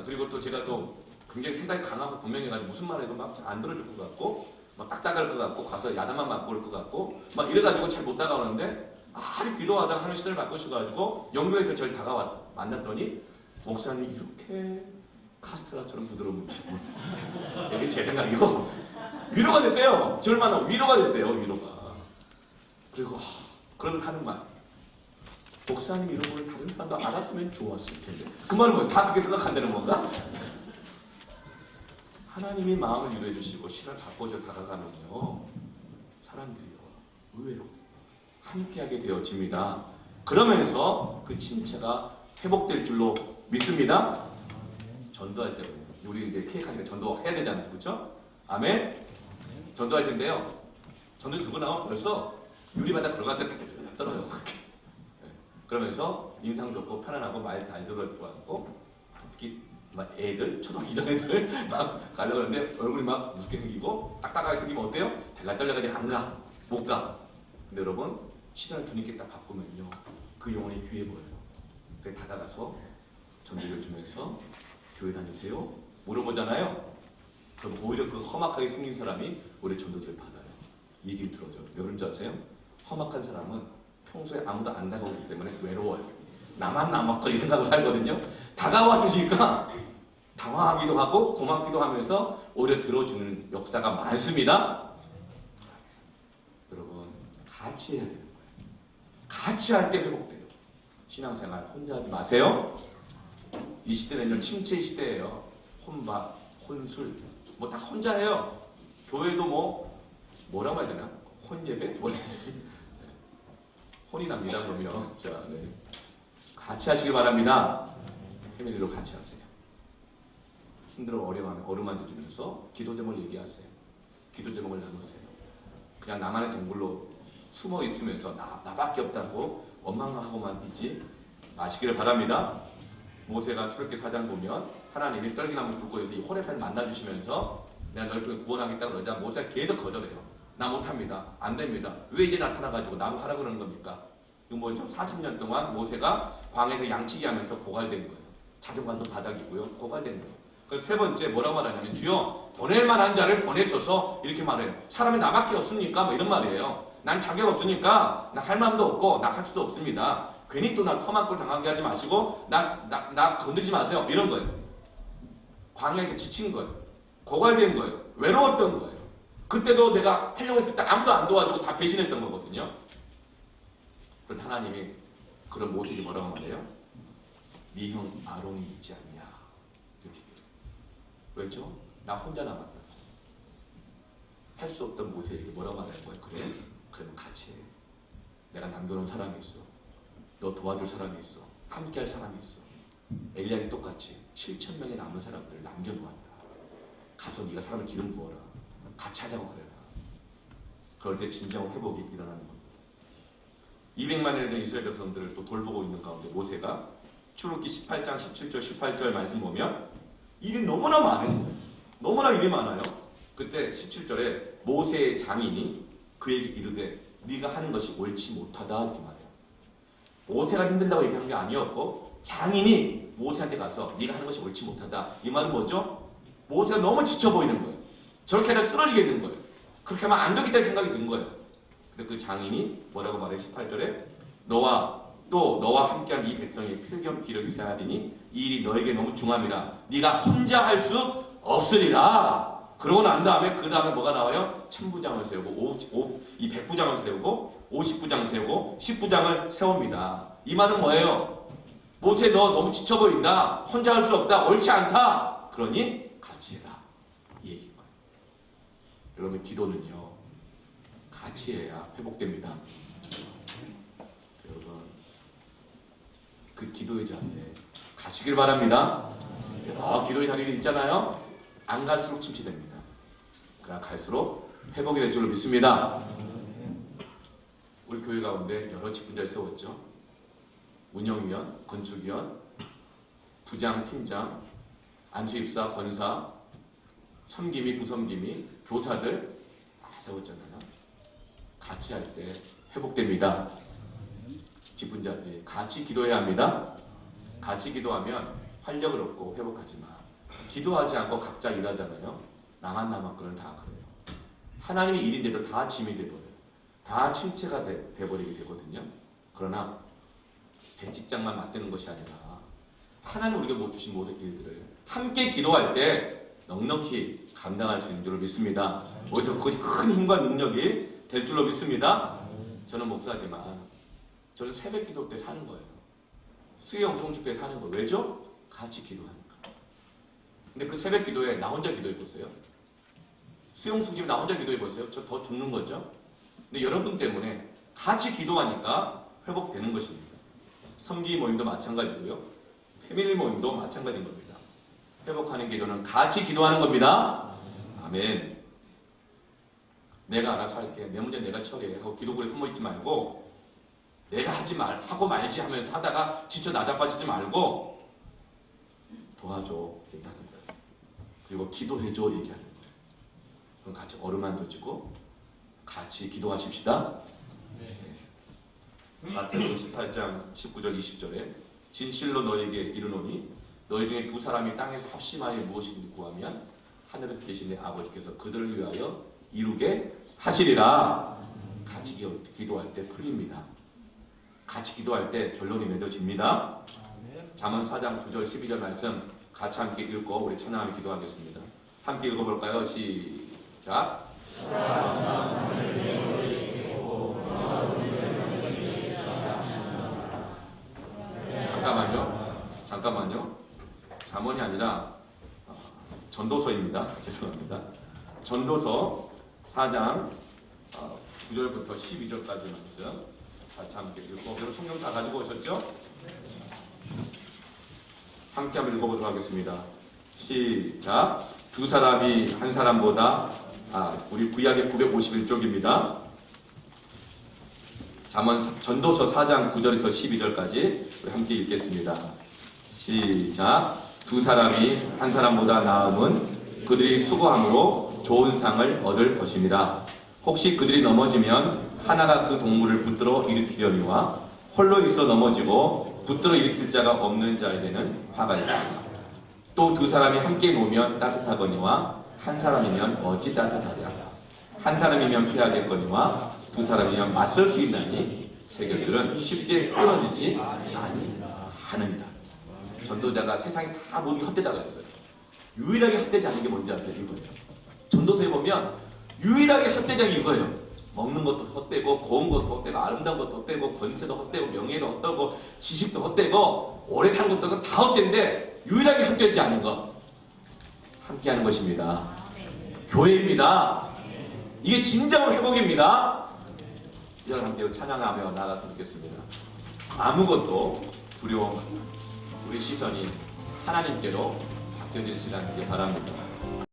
그리고 또 제가 또 굉장히 생각이 강하고 분명해가지고 무슨 말 해도 막 잘 안 들어줄 것 같고 막 딱딱할 것 같고 가서 야단만 맞고 올 것 같고 막 이래가지고 잘 못 다가오는데, 아주 기도하다가 하나님 시대를 바꾸셔가지고 영국에서 저를 만났더니 목사님 이렇게 카스테라처럼 부드러운 분이시고 이게 제 생각이고 위로가 됐대요. 저 얼마나 위로가 됐대요. 위로가. 그리고 그러면 하는 말, 목사님 이런 걸 다른 사람도 알았으면 좋았을 텐데. 그 말은 뭐예요? 다 그렇게 생각한다는 건가? 하나님이 마음을 위로해 주시고 신을 바꿔줘 다가가면요, 사람들이요 의외로 함께하게 되어집니다. 그러면서 그 침체가 회복될 줄로 믿습니다. 전도할 때 우리 이제 케이크 하니까 전도해야 되잖아요, 그렇죠? 아멘. 전도할 텐데요, 전도 들고 나면 벌써 유리바닥 걸어가서 떨어요. 그러면서 인상 좋고 편안하고 말 잘 들을 것 같고, 특히 막 애들, 초등학교 이런 애들 막 가려고 하는데 얼굴이 막 무섭게 생기고 딱딱하게 생기면 어때요? 달라 떨려가지고 안 가, 못 가. 근데 여러분, 시선을 주님께 딱 바꾸면요, 그 영혼이 귀해 보여요. 그래 다가가서 전도를 주면서 교회 다니세요? 물어보잖아요. 그럼 오히려 그 험악하게 생긴 사람이 오히려 전도를 받아요. 얘기를 들어줘요. 왜 그런 줄 아세요? 험악한 사람은 평소에 아무도 안 다가오기 때문에 외로워요. 나만 남았고 이 생각으로 살거든요. 다가와 주니까 당황하기도 하고 고맙기도 하면서 오히려 들어주는 역사가 많습니다. 여러분 같이 해야 돼요. 같이 할 때 회복돼요. 신앙생활 혼자 하지 마세요. 이 시대는요 침체 시대예요. 혼밥, 혼술 뭐 다 혼자 해요. 교회도 뭐라고 해야 되나? 혼예배? 뭐라 해야 되지? 혼이 납니다 그러면. 자, 네. 같이 하시길 바랍니다. 패밀리로 같이 하세요. 힘들어 어려워하면 어루만져 주면서 기도 제목을 얘기하세요. 기도 제목을 나누세요. 그냥 나만의 동굴로 숨어 있으면서 나밖에 없다고 원망하고만 있지 마시기를 바랍니다. 모세가 출애굽기 4장 보면 하나님이 떨기나무 불꽃에서 이 호렙산을 만나주시면서 내가 너를 통해 구원하겠다고 그러자 모세가 계속 거절해요. 나 못합니다. 안 됩니다. 왜 이제 나타나가지고 나무 하라고 그러는 겁니까? 이거 뭐죠? 40년 동안 모세가 광야에서 양치기 하면서 고갈된 거예요. 자존감도 바닥이고요. 고갈된 거예요. 그래서 세 번째 뭐라고 말하냐면 주여 보낼 만한 자를 보내소서 이렇게 말해요. 사람이 나밖에 없습니까? 뭐 이런 말이에요. 난 자격 없으니까 나 할 마음도 없고 나 할 수도 없습니다. 괜히 또 나 험한 꼴 당하게 하지 마시고 나 건드리지 마세요. 이런 거예요. 광야에 지친 거예요. 고갈된 거예요. 외로웠던 거예요. 그때도 내가 하려고 했을 때 아무도 안 도와주고 다 배신했던 거거든요. 그런데 하나님이 그런 모세에게 뭐라고 말해요? 네 형 아론이 있지 않냐. 이렇게. 왜죠? 나 혼자 남았다. 할 수 없던 모세에게 뭐라고 말하는 거예요? 그래? 그러면 같이 해. 내가 남겨놓은 사람이 있어. 너 도와줄 사람이 있어. 함께 할 사람이 있어. 엘리야는 똑같이 7,000명의 남은 사람들을 남겨놓았다. 가서 네가 사람을 기름 부어라. 같이 하자고 그래라. 그럴 때 진정 회복이 일어나는 겁니다. 200만에 되는 이스라엘 백성들을 또 돌보고 있는 가운데 모세가 출애굽기 18장 17절 18절 말씀 보면 일이 너무나 많은 거예요. 너무나 일이 많아요. 그때 17절에 모세의 장인이 그에게 이르되 네가 하는 것이 옳지 못하다 이렇게 말해요. 모세가 힘들다고 얘기한 게 아니었고 장인이 모세한테 가서 네가 하는 것이 옳지 못하다. 이 말은 뭐죠? 모세가 너무 지쳐 보이는 거예요. 저렇게 하다 쓰러지게 된 거예요. 그렇게 하면 안 되겠다는 생각이 든 거예요. 근데 그 장인이 뭐라고 말해요? 18절에 너와 함께한 이 백성이 필경 기력이 있어야 하리니 이 일이 너에게 너무 중함이라 네가 혼자 할 수 없으리라. 그러고 난 다음에 그 다음에 뭐가 나와요? 1000부장을 세우고 이 100부장을 세우고 50부장을 세우고 10부장을 세웁니다. 이 말은 뭐예요? 모세 너 너무 지쳐 보인다. 혼자 할 수 없다. 옳지 않다. 그러니 같이 해라. 이 얘기인 거예요. 여러분 기도는요. 같이 해야 회복됩니다. 여러분 그 기도의 자리에 가시길 바랍니다. 기도의 자리에 있잖아요. 안 갈수록 침체됩니다. 그러나 갈수록 회복이 될 줄로 믿습니다. 우리 교회 가운데 여러 직분자를 세웠죠. 운영위원, 건축위원, 부장, 팀장, 안수입사, 권사, 섬김이, 부섬김이, 교사들 다 세웠잖아요. 같이 할 때 회복됩니다. 직분자들이 같이 기도해야 합니다. 같이 기도하면 활력을 얻고 회복하지만 기도하지 않고 각자 일하잖아요. 나만 남았거는 다 그래요. 하나님의 일인데도 다 짐이 돼버려요. 다 침체가 돼버리게 되거든요. 그러나 백직장만 맞대는 것이 아니라 하나님 우리가 못 주신 모든 일들을 함께 기도할 때 넉넉히 감당할 수 있는 줄로 믿습니다. 오히려 그것이 큰 힘과 능력이 될 줄로 믿습니다. 저는 목사지만 저는 새벽 기도 때 사는 거예요. 수요영 송집회 사는 거. 왜죠? 같이 기도하니까. 근데 그 새벽 기도에 나 혼자 기도해 보세요. 수용 송집에 나 혼자 기도해 보세요. 저 더 죽는 거죠. 근데 여러분 때문에 같이 기도하니까 회복되는 것입니다. 섬기 모임도 마찬가지고요. 패밀리 모임도 마찬가지인 겁니다. 회복하는 기도는 같이 기도하는 겁니다. 아멘. 내가 알아서 할게. 내 문제 내가 처리해. 하고 기도굴에 숨어있지 말고 내가 하고 말지 하면서 하다가 지쳐 나자빠지지 말고 도와줘 얘기하는 거예요. 그리고 기도해줘 얘기하는 거예요. 그럼 같이 어루만져주고 같이 기도하십시다. 마태복음 18장 19절 20절에 진실로 너에게 이르노니 너희 중에 두 사람이 땅에서 합심하여 무엇이든지 구하면 하늘에 계신 내 아버지께서 그들을 위하여 이루게 하시리라. 같이 기도할 때 풀립니다. 같이 기도할 때 결론이 맺어집니다. 잠언 4장 9절 12절 말씀 같이 함께 읽고 우리 찬양하며 기도하겠습니다. 함께 읽어볼까요? 시작. 잠깐만요. 잠언이 아니라 전도서입니다. 죄송합니다. 전도서 4장 9절부터 12절까지 말씀 같이 함께 읽고, 여러분 성경 다 가지고 오셨죠? 함께 한번 읽어보도록 하겠습니다. 시작. 두 사람이 한 사람보다, 우리 구약의 951쪽입니다. 잠언 전도서 4장 9절에서 12절까지 우리 함께 읽겠습니다. 시작. 두 사람이 한 사람보다 나음은 그들이 수고함으로 좋은 상을 얻을 것입니다. 혹시 그들이 넘어지면 하나가 그 동물을 붙들어 일으키려니와 홀로 있어 넘어지고 붙들어 일으킬 자가 없는 자에게는 화가 있습니다. 또 두 사람이 함께 놓으면 따뜻하거니와 한 사람이면 어찌 따뜻하랴. 한 사람이면 피하겠거니와 두 사람이면 맞설 수 있나니 세계들은 쉽게 끊어지지 아니하느니라. 전도자가 세상에 다 모든 게 헛되다가 있어요. 유일하게 헛되지 않은 게 뭔지 아세요? 이거예요. 전도서에 보면 유일하게 헛되지 않은 게 이거예요. 먹는 것도 헛되고 고운 것도 헛되고 아름다운 것도 헛되고 권세도 헛되고 명예도 헛되고 지식도 헛되고 오래 산 것도 다 헛된데 유일하게 헛되지 않은 거 함께하는 것입니다. 교회입니다. 이게 진정한 회복입니다. 이걸 함께 찬양하며 나아갔으면 좋겠습니다. 아무것도 두려움, 우리 시선이 하나님께로 바뀌어질 시간 되길 바랍니다.